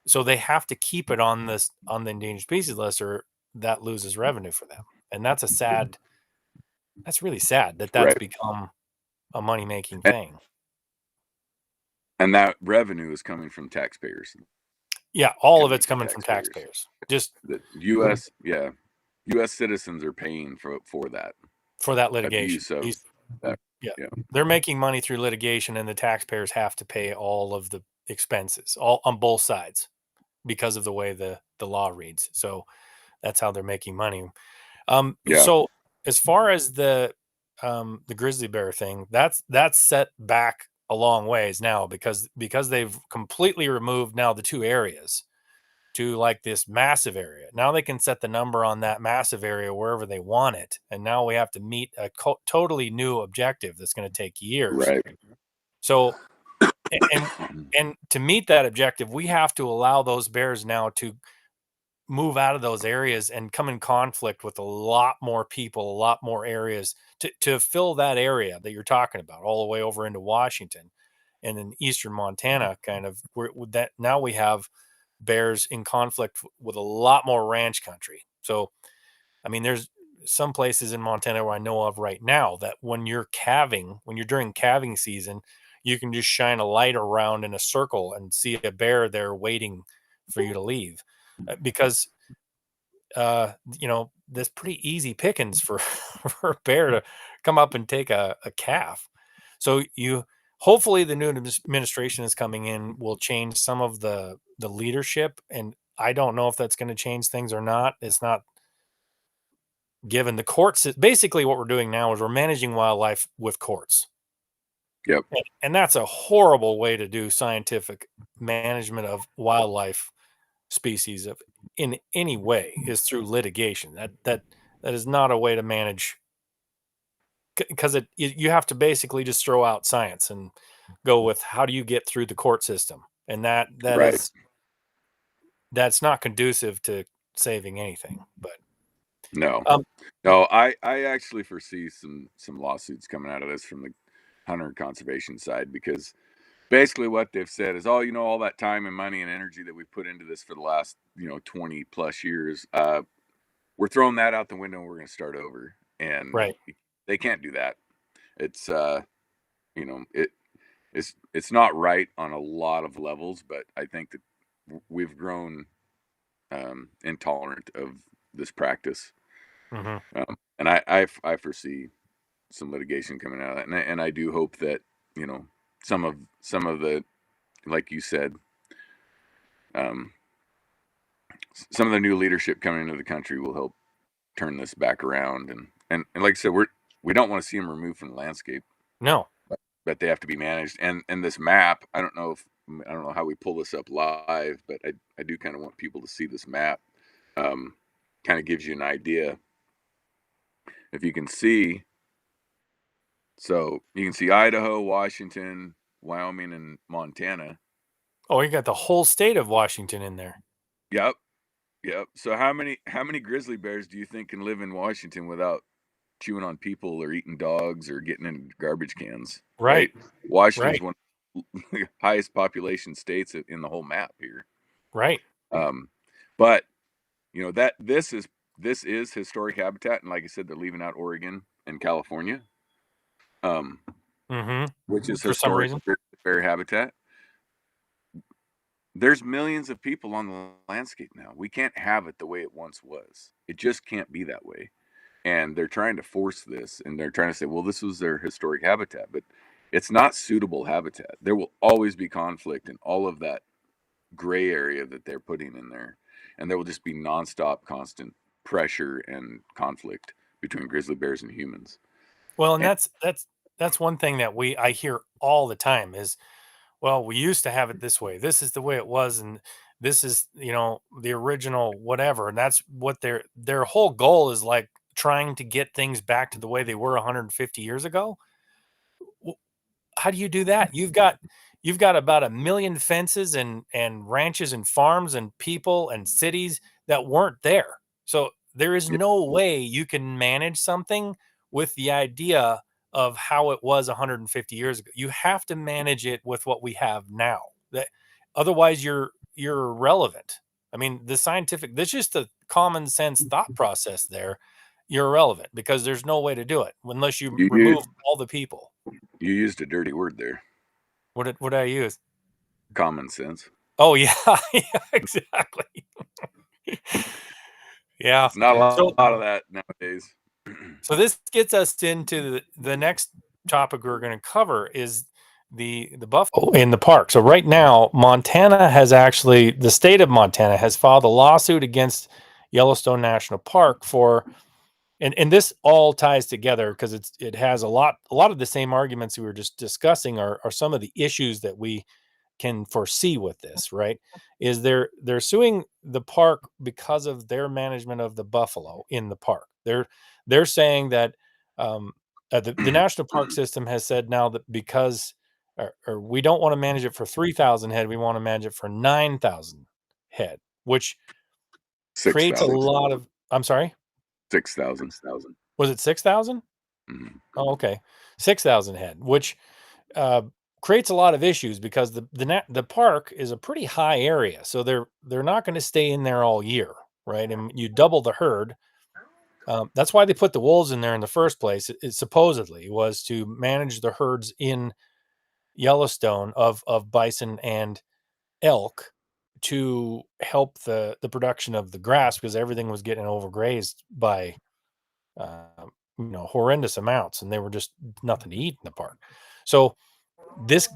so they have to keep it on the endangered species list, or that loses revenue for them. And that's really sad that that's Right. become a money making And, thing. and that revenue is coming from taxpayers, Yeah, all of it's Canadian coming from taxpayers. taxpayers. Just The U.S. Yeah, U.S. citizens are paying for that for that litigation. abuse of that. Yeah, Yeah, they're making money through litigation, and the taxpayers have to pay all of the expenses, all on both sides, because of the way the law reads. So that's how they're making money. yeah, So as far as the grizzly bear thing, that's set back a long ways now, because they've completely removed now the two areas to like this massive area. Now they can set the number on that massive area wherever they want it. And now we have to meet a totally new objective that's going to take years. right. So, and and to meet that objective, we have to allow those bears now to move out of those areas and come in conflict with a lot more people, a lot more areas to fill that area that you're talking about, all the way over into Washington and in eastern Montana, kind of where that now we have bears in conflict with a lot more ranch country. So, I mean, there's some places in Montana where I know of right now that when you're during calving season, you can just shine a light around in a circle and see a bear there waiting for you to leave. Because that's pretty easy pickings for for a bear to come up and take a calf. So hopefully the new administration is coming in will change some of the leadership, and I don't know if that's going to change things or not. It's not given the courts. Basically, what we're doing now is we're managing wildlife with courts, Yep. and that's a horrible way to do scientific management of wildlife species of in any way, is through litigation. That is not a way to manage, because you have to basically just throw out science and go with how do you get through the court system, and Right. that's not conducive to saving anything. But No. um No, I actually foresee some lawsuits coming out of this from the hunter conservation side, because basically what they've said is, oh, all that time and money and energy that we put into this for the last 20 plus years, we're throwing that out the window and we're going to start over. And right. they can't do that. It's it it's not right on a lot of levels, but I think that we've grown intolerant of this practice. Hmm. And I foresee some litigation coming out of that, and I do hope that you know some of the, like you said, um, some of the new leadership coming into the country will help turn this back around, and like I said, we don't want to see them removed from the landscape, No. but they have to be managed. And this map, I don't know how we pull this up live, but I do kind of want people to see this map. Um, Kind of gives you an idea. If you can see, so you can see Idaho, Washington, Wyoming, and Montana. Oh, you got the whole state of Washington in there. Yep, yep. So how many grizzly bears do you think can live in Washington without chewing on people or eating dogs or getting in garbage cans? Right. Right. Washington's Right. one of the highest population states in the whole map here. Right. Um, but that this is historic habitat, and like I said, they're leaving out Oregon and California, um, Hmm. which is For some historic reason. bear habitat. There's millions of people on the landscape now. We can't have it the way it once was. It just can't be that way. and they're trying to force this, and they're trying to say, well, this was their historic habitat, but it's not suitable habitat. There will always be conflict in all of that gray area that they're putting in there, and there will just be nonstop, constant pressure and conflict between grizzly bears and humans. Well, and And that's one thing that I hear all the time is, well, we used to have it this way. This is the way it was, and this is, the original whatever. And that's what their whole goal is, like trying to get things back to the way they were 150 years ago. How do you do that? You've got about 1 million fences and ranches and farms and people and cities that weren't there. So there is no way you can manage something with the idea of how it was 150 years ago. You have to manage it with what we have now. That otherwise you're irrelevant. I mean, that's just a common sense thought process there. You're irrelevant because there's no way to do it unless you you, you remove all the people. you used a dirty word there, What did I use? common sense. Oh yeah, yeah, exactly. Yeah. It's not a So lot of that nowadays. so this gets us into the next topic we're going to cover is the buffalo in the park. So right now, the state of Montana has filed a lawsuit against Yellowstone National Park for, and this all ties together because it has a lot of the same arguments we were just discussing are some of the issues that we can foresee with this, right? Is they're suing the park because of their management of the buffalo in the park. They're saying that the national park system has said now that because or we don't want to manage it for 3,000 head, we want to manage it for 9,000 head, which creates a 6,000. lot of. I'm sorry, 6,000. was it 6,000? Mhm. Oh, okay, 6,000 head, which creates a lot of issues because the park is a pretty high area, so they're not going to stay in there all year, right? And you double the herd. That's why they put the wolves in there in the first place. It supposedly was to manage the herds in Yellowstone of bison and elk to help the production of the grass because everything was getting overgrazed by horrendous amounts, and they were just nothing to eat in the park. So this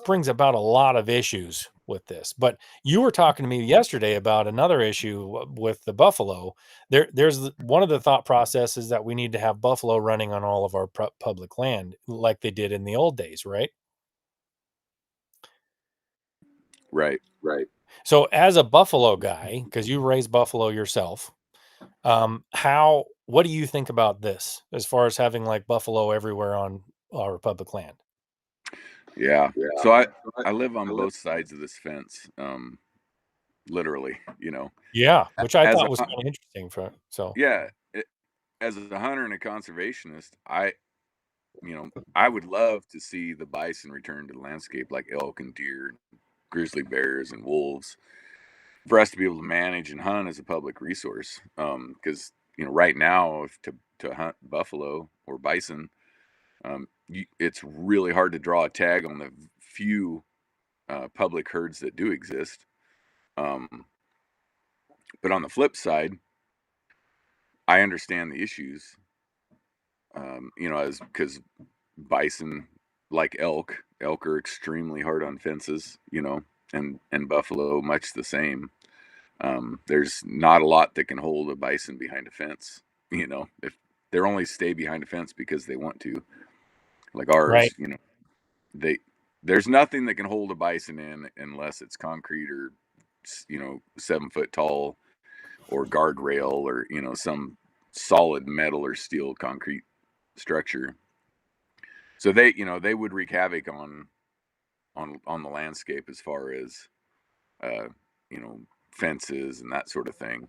brings about a lot of issues with this. But you were talking to me yesterday about another issue with the buffalo. There's one of the thought processes that we need to have buffalo running on all of our public land like they did in the old days, right? Right. So as a buffalo guy, because you raise buffalo yourself, what do you think about this as far as having like buffalo everywhere on our public land? Yeah. So I live on both sides of this fence, literally. Yeah, which I As thought a was kind of interesting yeah, as a hunter and a conservationist, I would love to see the bison return to the landscape like elk and deer, grizzly bears and wolves, for us to be able to manage and hunt as a public resource. Because right now, if to hunt buffalo or bison, it's really hard to draw a tag on the few public herds that do exist. Um, but on the flip side, I understand the issues. As because bison, like elk are extremely hard on fences. And buffalo much the same. There's not a lot that can hold a bison behind a fence. If they're only stay behind a fence because they want to, like right? ours, they there's nothing that can hold a bison in unless it's concrete or 7 foot tall or guardrail or some solid metal or steel concrete structure. So they would wreak havoc on the landscape as far as uh, fences and that sort of thing.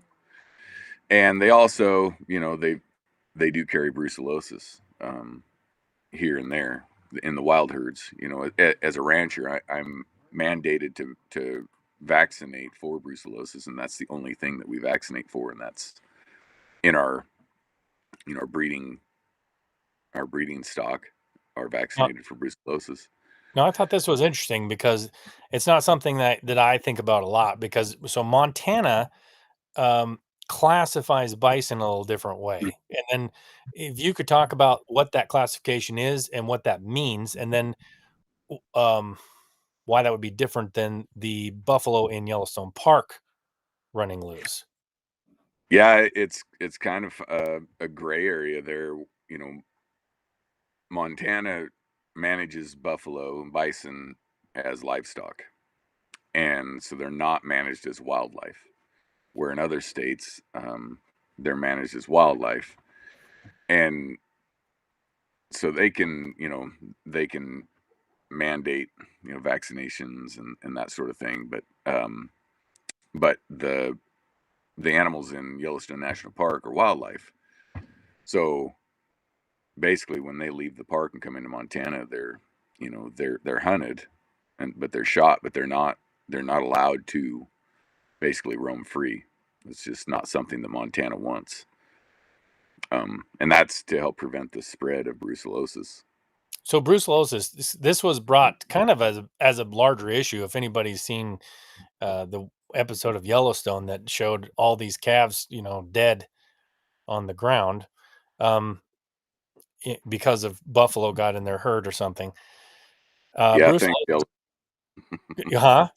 And they also they do carry brucellosis here and there in the wild herds. As a rancher, I'm mandated to vaccinate for brucellosis, and that's the only thing that we vaccinate for, and that's in our breeding stock are Uh, vaccinated for brucellosis. No, I thought this was interesting because it's not something that I think about a lot because so Montana, um, classifies bison a little different way. And then if you could talk about what that classification is and what that means, and then um, why that would be different than the buffalo in Yellowstone Park running loose. Yeah, it's kind of a gray area there. You know, Montana manages buffalo and bison as livestock, and so they're not managed as wildlife. Where in other states, they're managed as wildlife, and so they can mandate vaccinations and that sort of thing, but the animals in Yellowstone National Park are wildlife. So basically, when they leave the park and come into Montana, they're hunted, but they're shot, but they're not allowed to basically roam free. It's just not something that Montana wants, and that's to help prevent the spread of brucellosis. So brucellosis, this was brought kind of as a larger issue. If anybody's seen the episode of Yellowstone that showed all these calves, dead on the ground, um, because of buffalo got in their herd or something. Yeah, thanks, Brucellosis, huh?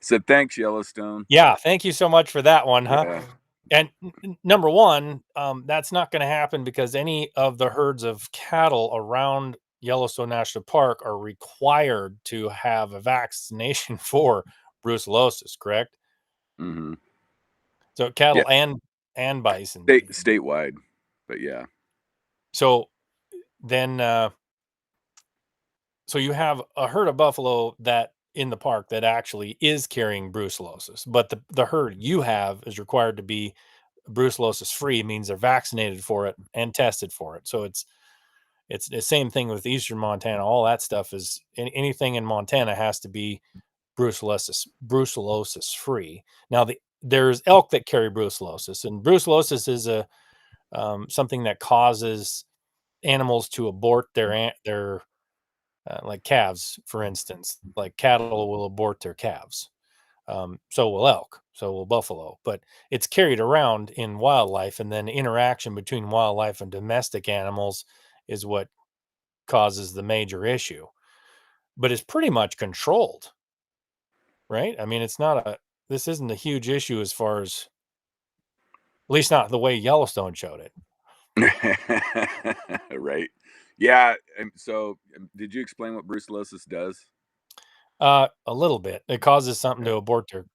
Said thanks, Yellowstone. Yeah, thank you so much for that one, huh? Yeah. And number one, that's not going to happen because any of the herds of cattle around Yellowstone National Park are required to have a vaccination for brucellosis, correct? Hmm. So Yeah, cattle and bison. statewide, but yeah. So then, so you have a herd of buffalo that in the park that actually is carrying brucellosis, but the herd you have is required to be brucellosis free, means they're vaccinated for it and tested for it. So it's the same thing with eastern Montana. All that stuff is anything in Montana has to be brucellosis free. Now there's elk that carry brucellosis, and brucellosis is a something that causes animals to abort their like calves, for instance. Like cattle will abort their calves. So will elk, so will buffalo, but it's carried around in wildlife, and then interaction between wildlife and domestic animals is what causes the major issue. But it's pretty much controlled, right? I mean, this isn't a huge issue as far as, at least not the way Yellowstone showed it. Right. Yeah. So, did you explain what brucellosis does? A little bit. It causes something to abort their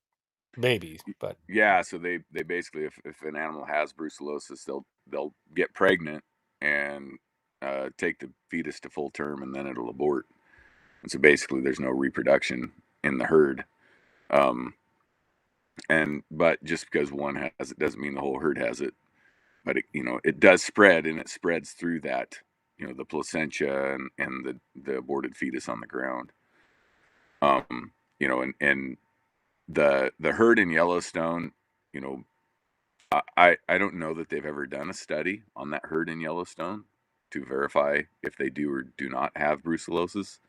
babies, but Yeah. So they basically, if an animal has brucellosis, they'll get pregnant and take the fetus to full term, and then it'll abort. And so basically, there's no reproduction in the herd. Um, but just because one has it doesn't mean the whole herd has it. But it does spread, and it spreads through that, the placenta and the aborted fetus on the ground. And the herd in Yellowstone, you know, I don't know that they've ever done a study on that herd in Yellowstone to verify if they do or do not have brucellosis.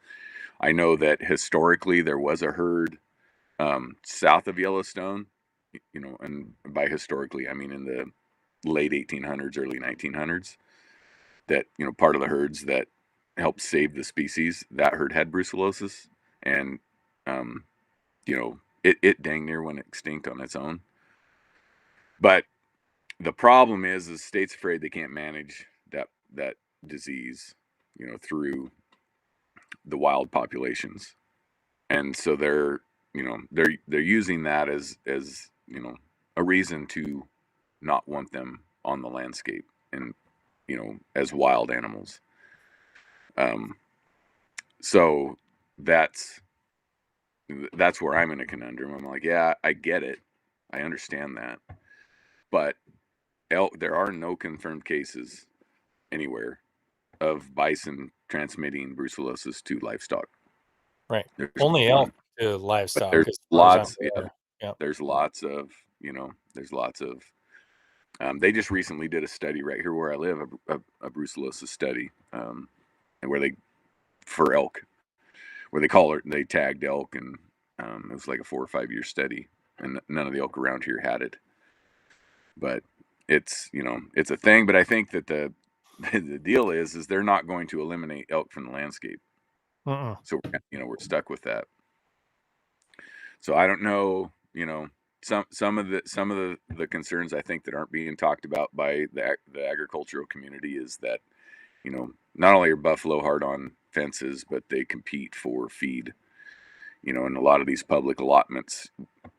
I know that historically there was a herd south of Yellowstone, and by historically I mean in the late 1800s, early 1900s. That part of the herds that helped save the species, that herd had brucellosis, and um, it dang near went extinct on its own. But the problem is the state's afraid they can't manage that disease, through the wild populations, and so they're using that as a reason to not want them on the landscape and as wild animals. Um, so that's that's where I'm in a conundrum. I'm like, yeah, I get it, I understand that, but there are no confirmed cases anywhere of bison transmitting brucellosis to livestock. right. There's Only elk one, to but livestock, there's as far as I'm lots. Yeah, aware. Yeah. there's lots of there's lots of. They just recently did a study right here where I live, a brucellosis study, and where they for elk, where they tagged elk, and it was like a 4 or 5 year study, and none of the elk around here had it. But it's, it's a thing. But I think that the the deal is they're not going to eliminate elk from the landscape. Mm-mm. So we're stuck with that. So I don't know, some of the concerns I think that aren't being talked about by the agricultural community is that, not only are buffalo hard on fences, but they compete for feed. And a lot of these public allotments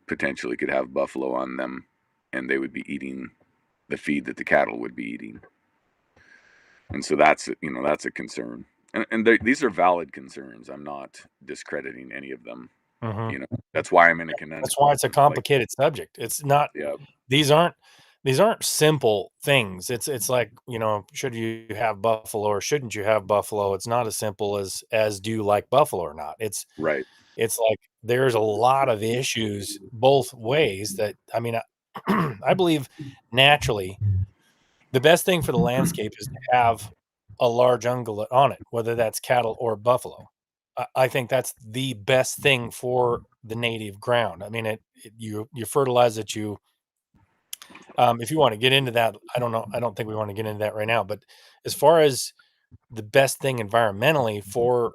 potentially could have buffalo on them, and they would be eating the feed that the cattle would be eating. And so that's a concern. And these are valid concerns. I'm not discrediting any of them. Mm-hmm. That's why I'm in a conundrum. That's why it's a complicated subject. It's not. Yeah, These aren't simple things. It's like, should you have buffalo or shouldn't you have buffalo? It's not as simple as do you like buffalo or not. right. It's like there's a lot of issues both ways that, I mean, I believe naturally the best thing for the landscape is to have a large ungulate on it, whether that's cattle or buffalo. I think that's the best thing for the native ground. I mean, you fertilize it. If you want to get into that, I don't know. I don't think we want to get into that right now. But as far as the best thing environmentally for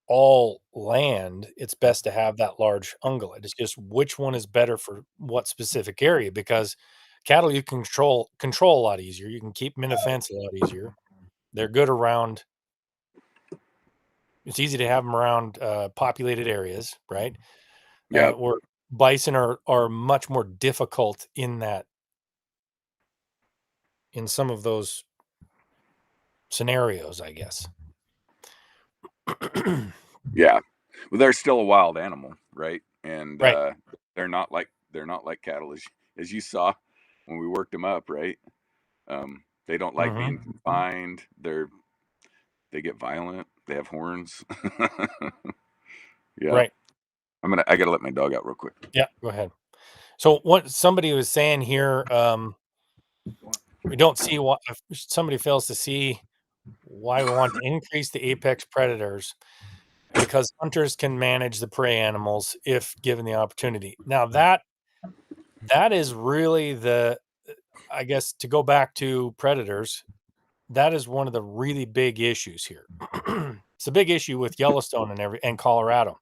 all land, it's best to have that large ungulate. It's just which one is better for what specific area, because cattle you can control a lot easier. You can keep them in a fence a lot easier. They're good around. It's easy to have them around populated areas, right? Yeah, Or bison are much more difficult in some of those scenarios, I guess. yeah. Well, they're still a wild animal, right? And Right. they're not like cattle as you saw when we worked them up, right? They don't like Hmm. being confined. They get violent. They have horns. Yeah. Right. I gotta let my dog out real quick. Yeah. Go ahead. So what somebody was saying here, we don't see what if somebody fails to see why we want to increase the apex predators, because hunters can manage the prey animals if given the opportunity. Now that is really I guess, to go back to predators, that is one of the really big issues here. It's a big issue with Yellowstone and Colorado.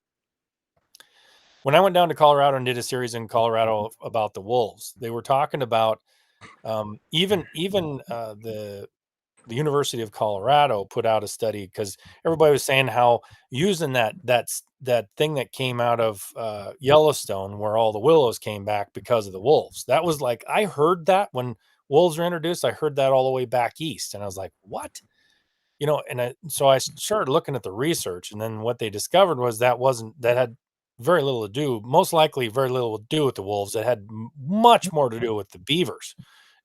When I went down to Colorado and did a series in Colorado about the wolves, they were talking about even the University of Colorado put out a study, because everybody was saying how using that thing that came out of Yellowstone, where all the willows came back because of the wolves. That was like, I heard that when wolves were introduced. I heard that all the way back east, and I was like, what? So I started looking at the research, and then what they discovered was that had very little to do, most likely very little to do with the wolves. It had much more to do with the beavers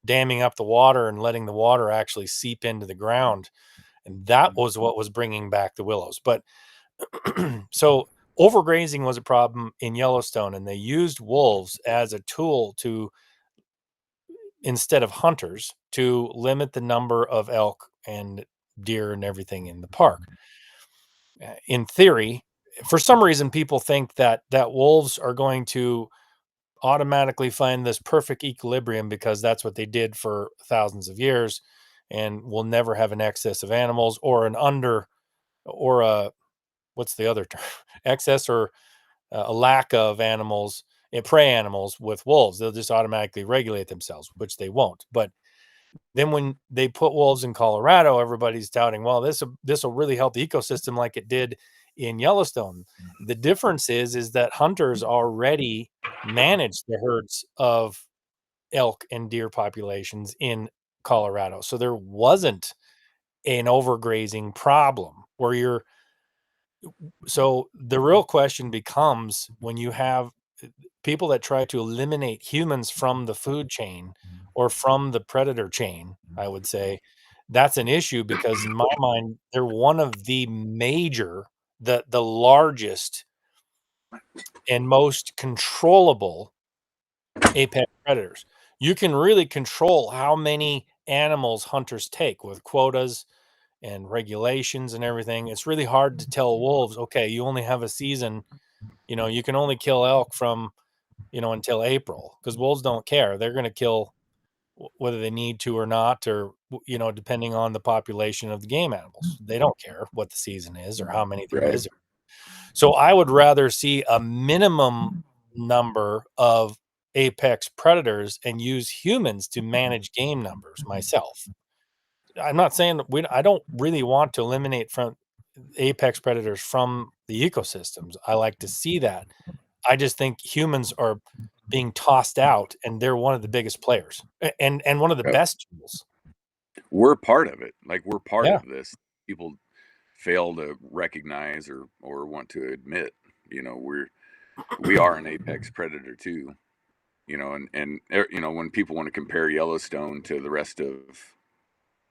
damming up the water and letting the water actually seep into the ground. And that was what was bringing back the willows. But so overgrazing was a problem in Yellowstone, and they used wolves as a tool instead of hunters, to limit the number of elk and deer and everything in the park. In theory, for some reason, people think that wolves are going to automatically find this perfect equilibrium because that's what they did for thousands of years, and we'll never have an excess of animals or an under or a what's the other term, excess or a lack of animals and prey animals with wolves. They'll just automatically regulate themselves, which they won't. But then when they put wolves in Colorado, everybody's touting, well, this will really help the ecosystem like it did in Yellowstone. The difference is that hunters already manage the herds of elk and deer populations in Colorado. So there wasn't an overgrazing problem where so the real question becomes, when you have people that try to eliminate humans from the food chain or from the predator chain, I would say that's an issue, because in my mind, they're one of the the largest and most controllable apex predators. You can really control how many animals hunters take with quotas and regulations and everything. It's really hard to tell wolves, okay, you only have a season, you can only kill elk from, until April, because wolves don't care. They're going to kill whether they need to or not, or depending on the population of the game animals. They don't care what the season is or how many there Right. is. So I would rather see a minimum number of apex predators and use humans to manage game numbers myself. I'm not saying I don't really want to eliminate from apex predators from the ecosystems. I like to see that. I just think humans are being tossed out, and they're one of the biggest players and one of the Yep. best tools. We're part of it. Like, we're part Yeah. of this. People fail to recognize or want to admit, we are an apex predator too. When people want to compare Yellowstone to the rest of,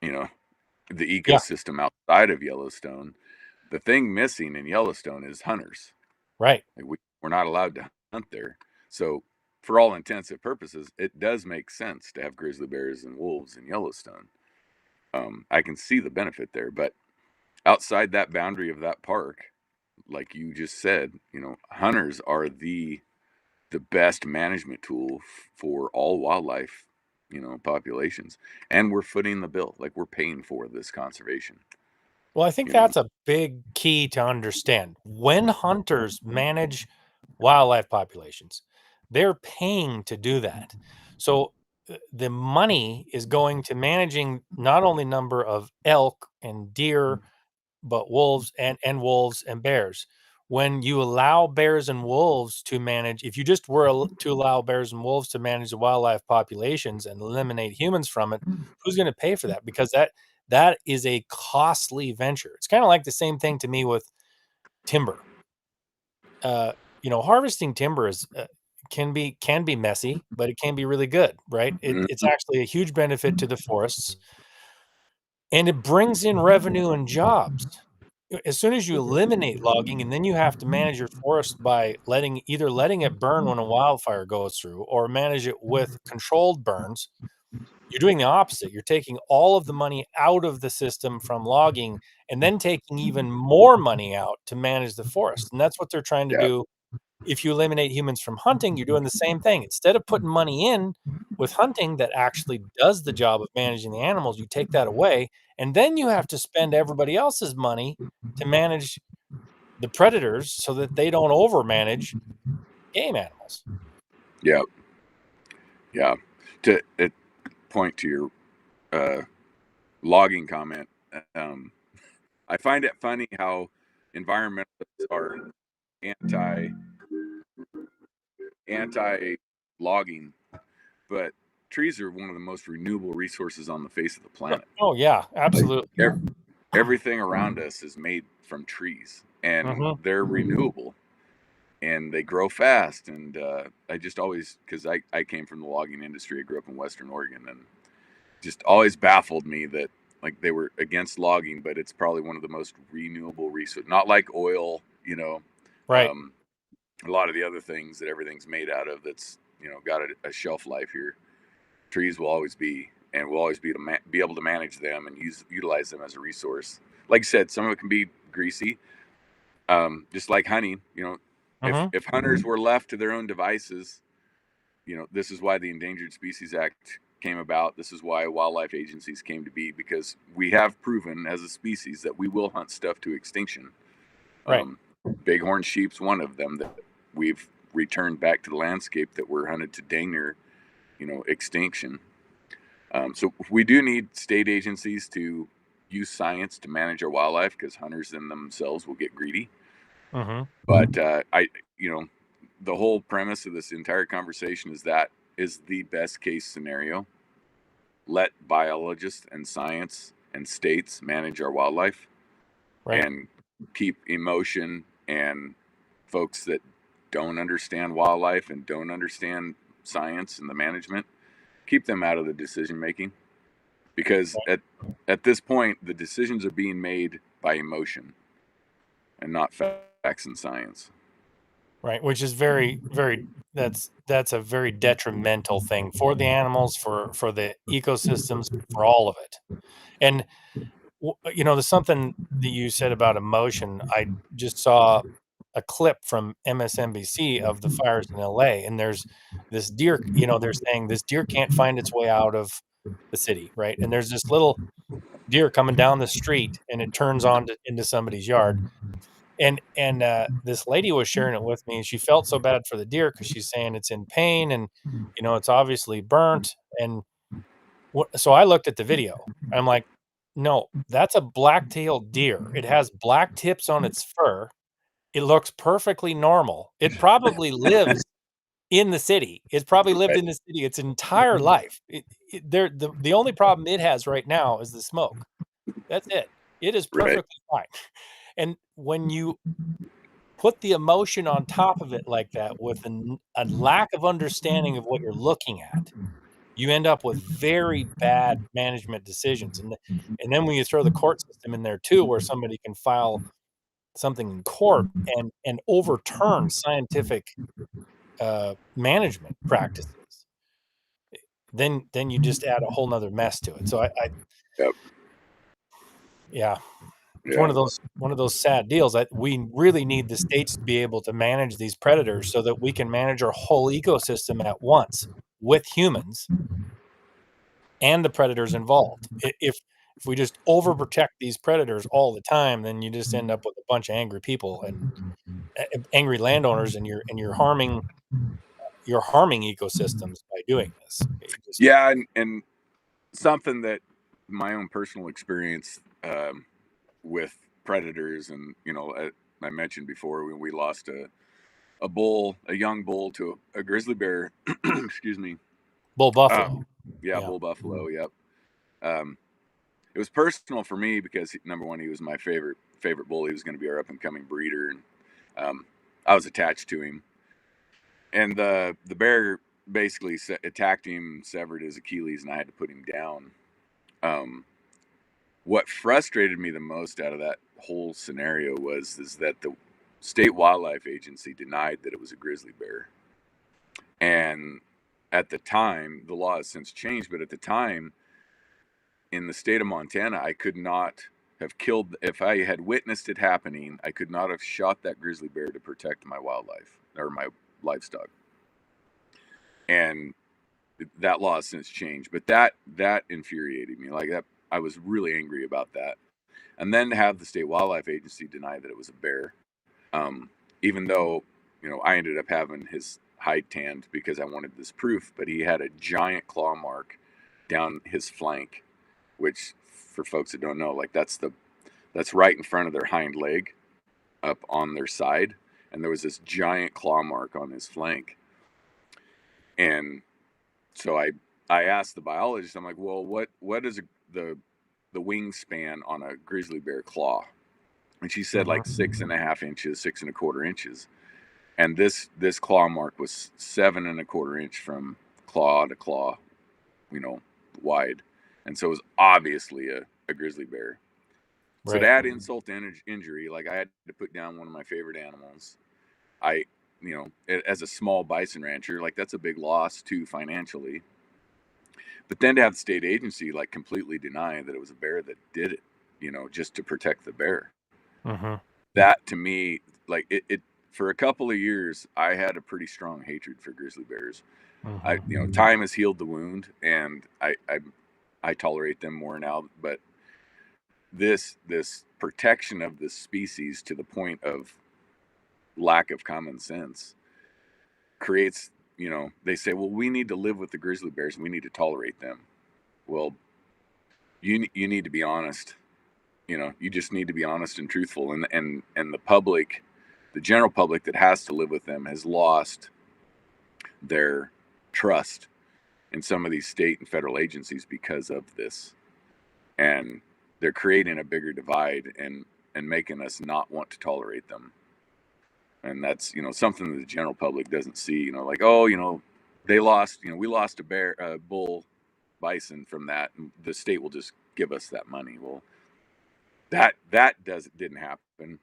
the Yeah. ecosystem outside of Yellowstone, the thing missing in Yellowstone is hunters. Right. Like, we're not allowed to hunt there. So for all intents and purposes, it does make sense to have grizzly bears and wolves in Yellowstone. I can see the benefit there, but outside that boundary of that park, like you just said, hunters are the best management tool for all wildlife, populations, and we're footing the bill. Like, we're paying for this conservation. Well, I think that's a big key to understand. When hunters manage wildlife populations, they're paying to do that. So the money is going to managing not only number of elk and deer, but wolves and bears. When you allow bears and wolves to manage, if you just were to allow bears and wolves to manage the wildlife populations and eliminate humans from it, who's going to pay for that? Because that is a costly venture. It's kind of like the same thing to me with timber. Harvesting timber is can be messy, but it can be really good, right? It's Mhm. actually a huge benefit to the forests, and it brings in revenue and jobs. As soon as you eliminate logging, and then you have to manage your forest by either letting it burn when a wildfire goes through, or manage it with controlled burns, you're doing the opposite. You're taking all of the money out of the system from logging, and then taking even more money out to manage the forest. And that's what they're trying to Yeah, do. If you eliminate humans from hunting, you're doing the same thing. Instead of putting money in with hunting that actually does the job of managing the animals, you take that away, and then you have to spend everybody else's money to manage the predators so that they don't overmanage game animals. yeah, yeah. To point to your uh, logging comment, um, I find it funny how environmentalists are anti anti logging, but trees are one of the most renewable resources on the face of the planet. Oh yeah, Like, absolutely. everything around us is made from trees, and Mhm. they're renewable, and they grow fast. And I just always, because I came from the logging industry, I grew up in Western Oregon, and just always baffled me that, like, they were against logging, but it's probably one of the most renewable resources. Not like oil, Right. um, a lot of the other things that everything's made out of that's got a shelf life here. Trees will always be, and will always be be able to manage them and utilize them as a resource. Like I said, some of it can be greasy, just like hunting. If Mhm. hunters were left to their own devices, this is why the Endangered Species Act came about. This is why wildlife agencies came to be, because we have proven as a species that we will hunt stuff to extinction. Right. Um, Bighorn sheep's one of them that we've returned back to the landscape that were hunted to dang near, extinction. So we do need state agencies to use science to manage our wildlife, because hunters in themselves will get greedy. Mhm. But you know, the whole premise of this entire conversation is that is the best case scenario. Let biologists and science and states manage our wildlife, Right. and keep emotion and folks that don't understand wildlife and don't understand science and the management, keep them out of the decision making, because at this point the decisions are being made by emotion and not facts and science. Right, which is very, very that's a very detrimental thing for the animals, for the ecosystems, for all of it. And there's something that you said about emotion. I just saw a clip from MSNBC of the fires in LA, and there's this deer, you know, they're saying this deer can't find its way out of the city, right? And there's this little deer coming down the street, and it turns on into somebody's yard. And this lady was sharing it with me, and she felt so bad for the deer because she's saying it's in pain, and you know it's obviously burnt. And so I looked at the video. I'm like, no, that's a black-tailed deer. It has black tips on its fur. It looks perfectly normal. It probably lives in the city. It's probably lived in the city its entire life. The only problem it has right now is the smoke. That's it. It is Right. perfectly fine. And when you put the emotion on top of it like that with a lack of understanding of what you're looking at, you end up with very bad management decisions. And then when you throw the court system in there too, where somebody can file something in court and overturn scientific management practices, then you just add a whole nother mess to it. So Yep. yeah, it's Yeah. one of those sad deals. We really need the states to be able to manage these predators so that we can manage our whole ecosystem at once with humans and the predators involved. If we just overprotect these predators all the time, then you just end up with a bunch of angry people and angry landowners, and you're harming ecosystems by doing this. Yeah, and something that my own personal experience with predators, and you know, I mentioned before when we lost a young bull to a grizzly bear. Excuse me. Bull buffalo. Yeah, bull buffalo. Yep. It was personal for me because number one, he was my favorite bull. He was going to be our up and coming breeder, and I was attached to him. And the bear basically attacked him, severed his Achilles, and I had to put him down. What frustrated me the most out of that whole scenario is that the state wildlife agency denied that it was a grizzly bear. And at the time, the law has since changed, but at the time, in the state of Montana, I could not have killed, if I had witnessed it happening, I could not have shot that grizzly bear to protect my wildlife or my livestock. And that law has since changed, but that infuriated me. Like that, I was really angry about that. And then to have the state wildlife agency deny that it was a bear, even though, you know, I ended up having his hide tanned because I wanted this proof, but he had a giant claw mark down his flank, which for folks that don't know, like that's right in front of their hind leg up on their side. And there was this giant claw mark on his flank. And so I asked the biologist, I'm like, well, what is the wingspan on a grizzly bear claw? And she said like 6.5 inches, 6.25 inches. And this claw mark was 7.25 inch from claw to claw, you know, wide. And so it was obviously a grizzly bear. Right. So to add insult to injury, like I had to put down one of my favorite animals. You know, as a small bison rancher, like that's a big loss too financially. But then to have the state agency like completely deny that it was a bear that did it, you know, just to protect the bear. That to me, like it for a couple of years, I had a pretty strong hatred for grizzly bears. You know, time has healed the wound, and I tolerate them more now. But this protection of the species to the point of lack of common sense creates, you know, they say, well, we need to live with the grizzly bears and we need to tolerate them. Well, you need to be honest. You know, you just need to be honest and truthful. And the public, the general public that has to live with them has lost their trust in some of these state and federal agencies because of this. And they're creating a bigger divide and making us not want to tolerate them. And that's, you know, something that the general public doesn't see, you know, like, oh, you know, they lost, you know, we lost a bull bison from that, and the state will just give us that money. Well, that didn't happen.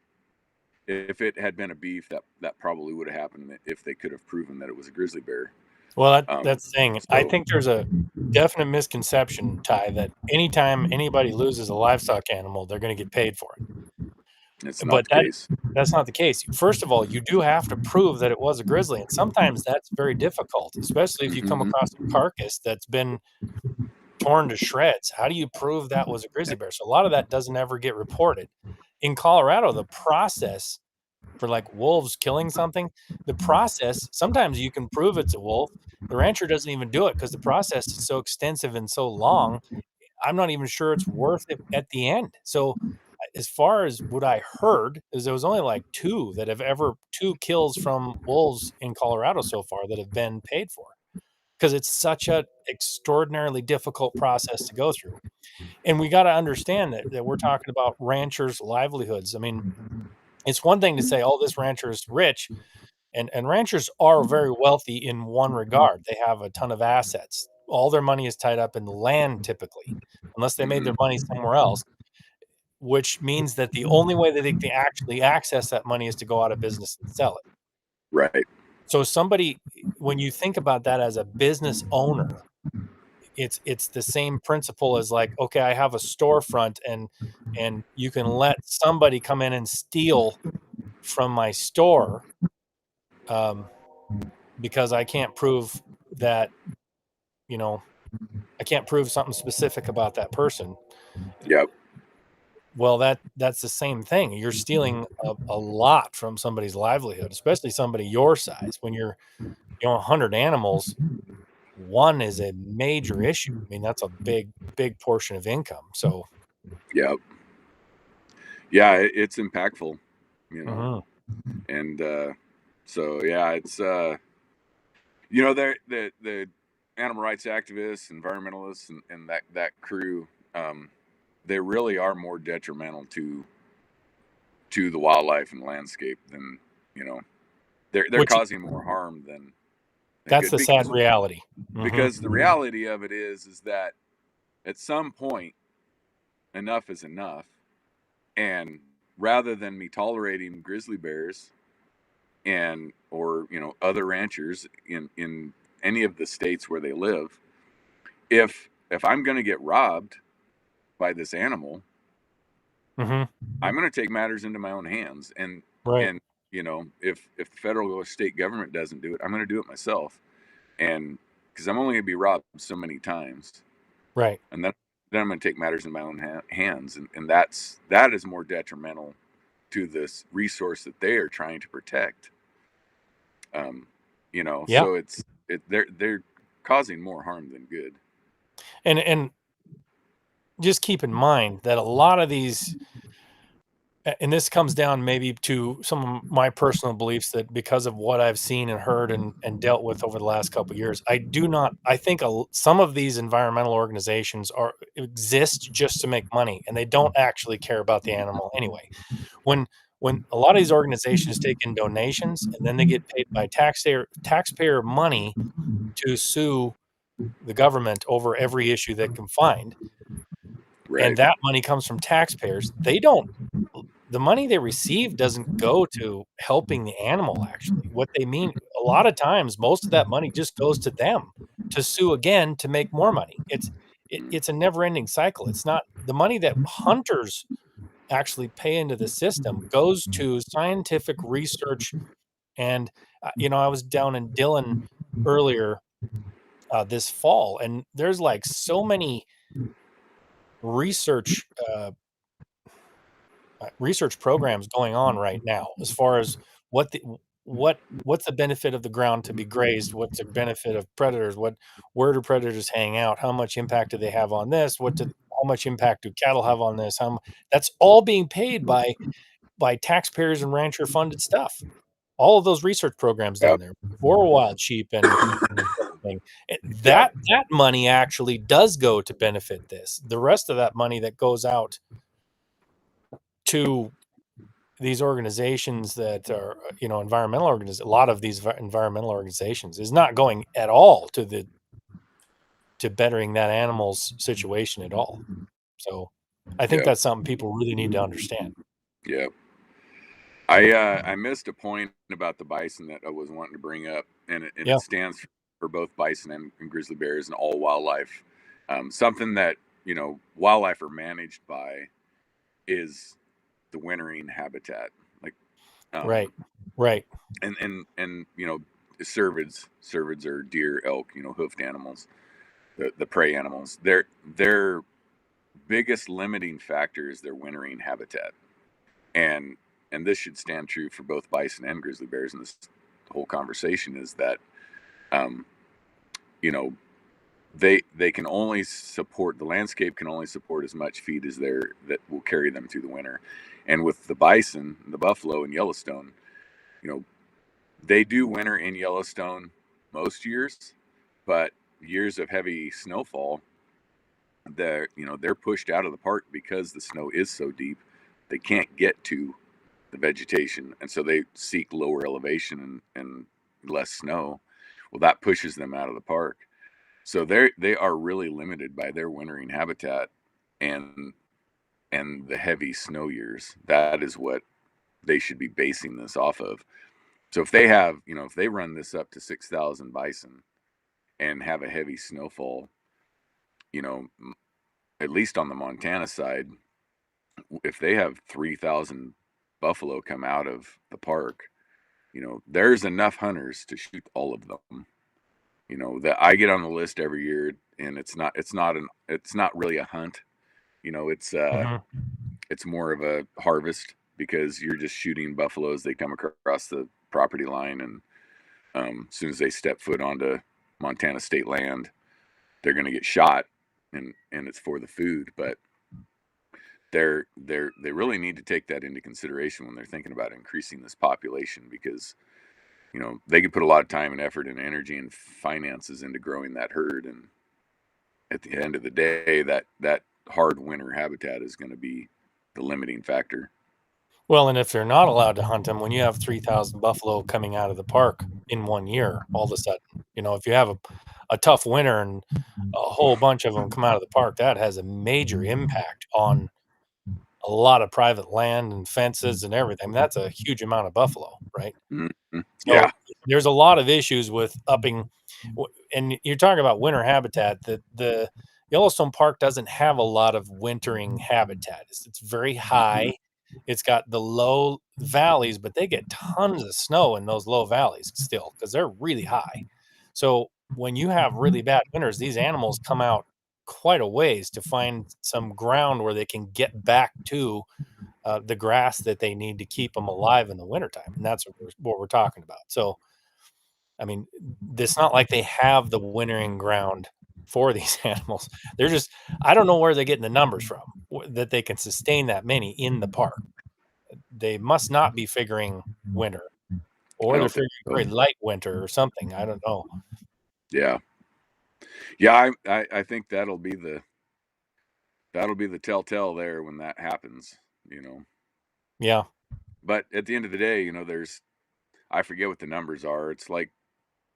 If it had been a beef, that probably would have happened if they could have proven that it was a grizzly bear. Well, that's the thing. I think there's a definite misconception, Ty, that anytime anybody loses a livestock animal, they're going to get paid for it. It's not But the case. that's not the case. First of all, you do have to prove that it was a grizzly, and sometimes that's very difficult, especially if you come Hmm. across a carcass that's been torn to shreds. How do you prove that was a grizzly bear? So a lot of that doesn't ever get reported. In Colorado, the process for like wolves killing something, the process, sometimes you can prove it's a wolf. The rancher doesn't even do it because the process is so extensive and so long. I'm not even sure it's worth it at the end. So as far as what I heard is there was only like two kills from wolves in Colorado so far that have been paid for because it's such a extraordinarily difficult process to go through. And we got to understand that we're talking about ranchers' livelihoods. I mean, it's one thing to say, oh, this rancher is rich, and ranchers are very wealthy in one regard. They have a ton of assets. All their money is tied up in the land typically, unless they made Hmm. their money somewhere else, which means that the only way that they can actually access that money is to go out of business and sell it. Right. So somebody, when you think about that as a business owner, it's the same principle as like, okay, I have a storefront and you can let somebody come in and steal from my store, um, because I can't prove that, you know, I can't prove something specific about that person. Yep. Well, that's the same thing. You're stealing a lot from somebody's livelihood, especially somebody your size. When you're, 100 animals, one is a major issue. I mean, that's a big portion of income. So, Yep. Yeah, it's impactful, you know. mhm. And so yeah, it's the animal rights activists, environmentalists, and that crew, they really are more detrimental to the wildlife and landscape than, you know, they're Which causing more harm than that's good, the sad reality. Mhm. because the reality of it is that at some point enough is enough, and rather than me tolerating grizzly bears and or other ranchers in any of the states where they live, if I'm going to get robbed by this animal, Mhm. I'm going to take matters into my own hands. and Right. and if the federal or state government doesn't do it, I'm going to do it myself. And because I'm only going to be robbed so many times, Right. and then I'm going to take matters in my own hands, and that is more detrimental to this resource that they are trying to protect. um Yeah. so they're causing more harm than good. And just keep in mind that a lot of these, and this comes down maybe to some of my personal beliefs, that because of what I've seen and heard and dealt with over the last couple of years, I think some of these environmental organizations exist just to make money, and they don't actually care about the animal anyway. When when a lot of these organizations take in donations and then they get paid by taxpayer money to sue the government over every issue they can find, and Right. that money comes from taxpayers, they don't the money they receive doesn't go to helping the animal actually. What they mean, a lot of times, most of that money just goes to them to sue again to make more money. Mm. It's a never-ending cycle. It's not the money that hunters actually pay into the system goes to scientific research. And, I was down in Dillon earlier, this fall, and there's, like, so many research, research programs going on right now as far as what's the benefit of the ground to be grazed, what's the benefit of predators, where do predators hang out, how much impact do they have on this, how much impact do cattle have on this, that's all being paid by taxpayers and rancher funded stuff. All of those research programs down Yep. there for wild sheep and everything. Yep. That money actually does go to benefit this. The rest of that money that goes out to these organizations that are, a lot of these environmental organizations is not going at all to bettering that animal's situation at all. So I think Yep. that's something people really need to understand. Yep. I missed a point about the bison that I was wanting to bring up, and Yeah. it stands for both bison and grizzly bears and all wildlife. Something that wildlife are managed by is the wintering habitat, like Right. Right. and cervids are deer, elk, hoofed animals, the prey animals. Their biggest limiting factor is their wintering habitat, and this should stand true for both bison and grizzly bears. And this whole conversation is that, um, you know, they can only support, the landscape can only support as much feed as that will carry them through the winter. And with the bison, the buffalo, and Yellowstone, you know, they do winter in Yellowstone most years, but years of heavy snowfall, they're pushed out of the park because the snow is so deep. They can't get to the vegetation, and so they seek lower elevation and less snow. Well, that pushes them out of the park. So they are really limited by their wintering habitat and the heavy snow years. That is what they should be basing this off of. So if they run this up to 6,000 bison and have a heavy snowfall, at least on the Montana side, if they have 3,000 buffalo come out of the park, there's enough hunters to shoot all of them. That I get on the list every year, and it's not really a hunt. It's more of a harvest, because you're just shooting buffaloes. They come across the property line, and as soon as they step foot onto Montana state land, they're going to get shot, and it's for the food. But they really need to take that into consideration when they're thinking about increasing this population, because they could put a lot of time and effort and energy and finances into growing that herd, and at the end of the day, that hard winter habitat is going to be the limiting factor. Well, and if they're not allowed to hunt them, when you have 3,000 buffalo coming out of the park in 1 year, all of a sudden, if you have a tough winter and a whole bunch of them come out of the park, that has a major impact on a lot of private land and fences and everything. That's a huge amount of buffalo, right? Mm-hmm. So Yeah. there's a lot of issues with upping, and you're talking about winter habitat. The Yellowstone Park doesn't have a lot of wintering habitat. It's very high. Mm-hmm. It's got the low valleys, but they get tons of snow in those low valleys still, because they're really high. So when you have really bad winters, these animals come out quite a ways to find some ground where they can get back to the grass that they need to keep them alive in the wintertime. And that's what we're talking about. So, I mean, it's not like they have the wintering ground for these animals. They're just, I don't know where they're getting the numbers from that they can sustain that many in the park. They must not be figuring winter, or they're figuring very light winter or something. I don't know. Yeah. Yeah. I think that'll be the telltale there when that happens, Yeah. But at the end of the day, I forget what the numbers are. It's like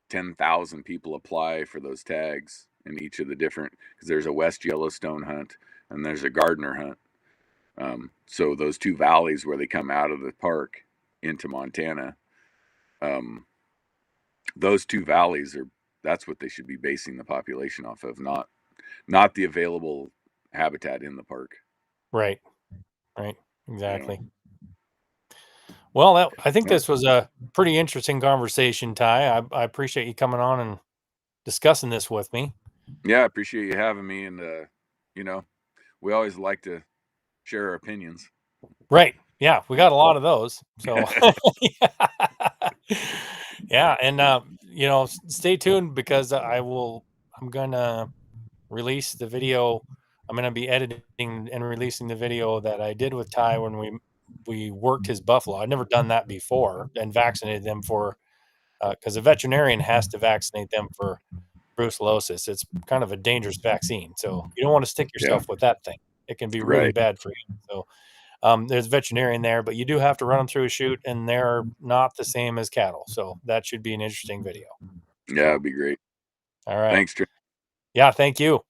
10,000 people apply for those tags in each of the different, because there's a West Yellowstone hunt and there's a Gardner hunt. So those two valleys where they come out of the park into Montana, those two valleys that's what they should be basing the population off of, not the available habitat in the park. Right. Exactly. Well, I think this was a pretty interesting conversation, Ty. I appreciate you coming on and discussing this with me. Yeah, I appreciate you having me. And, we always like to share our opinions. Right. Yeah, we got a lot of those. So, yeah. And, stay tuned, because I'm going to release the video. I'm going to be editing and releasing the video that I did with Ty when we worked his buffalo. I'd never done that before, and vaccinated them for, because a veterinarian has to vaccinate them for brucellosis. It's kind of a dangerous vaccine, so you don't want to stick yourself with that thing. It can be really bad for you. So there's a veterinarian there, but you do have to run them through a chute, and they're not the same as cattle. So that should be an interesting video. Yeah, it'd be great. All right. Thanks, Trent. Yeah, thank you.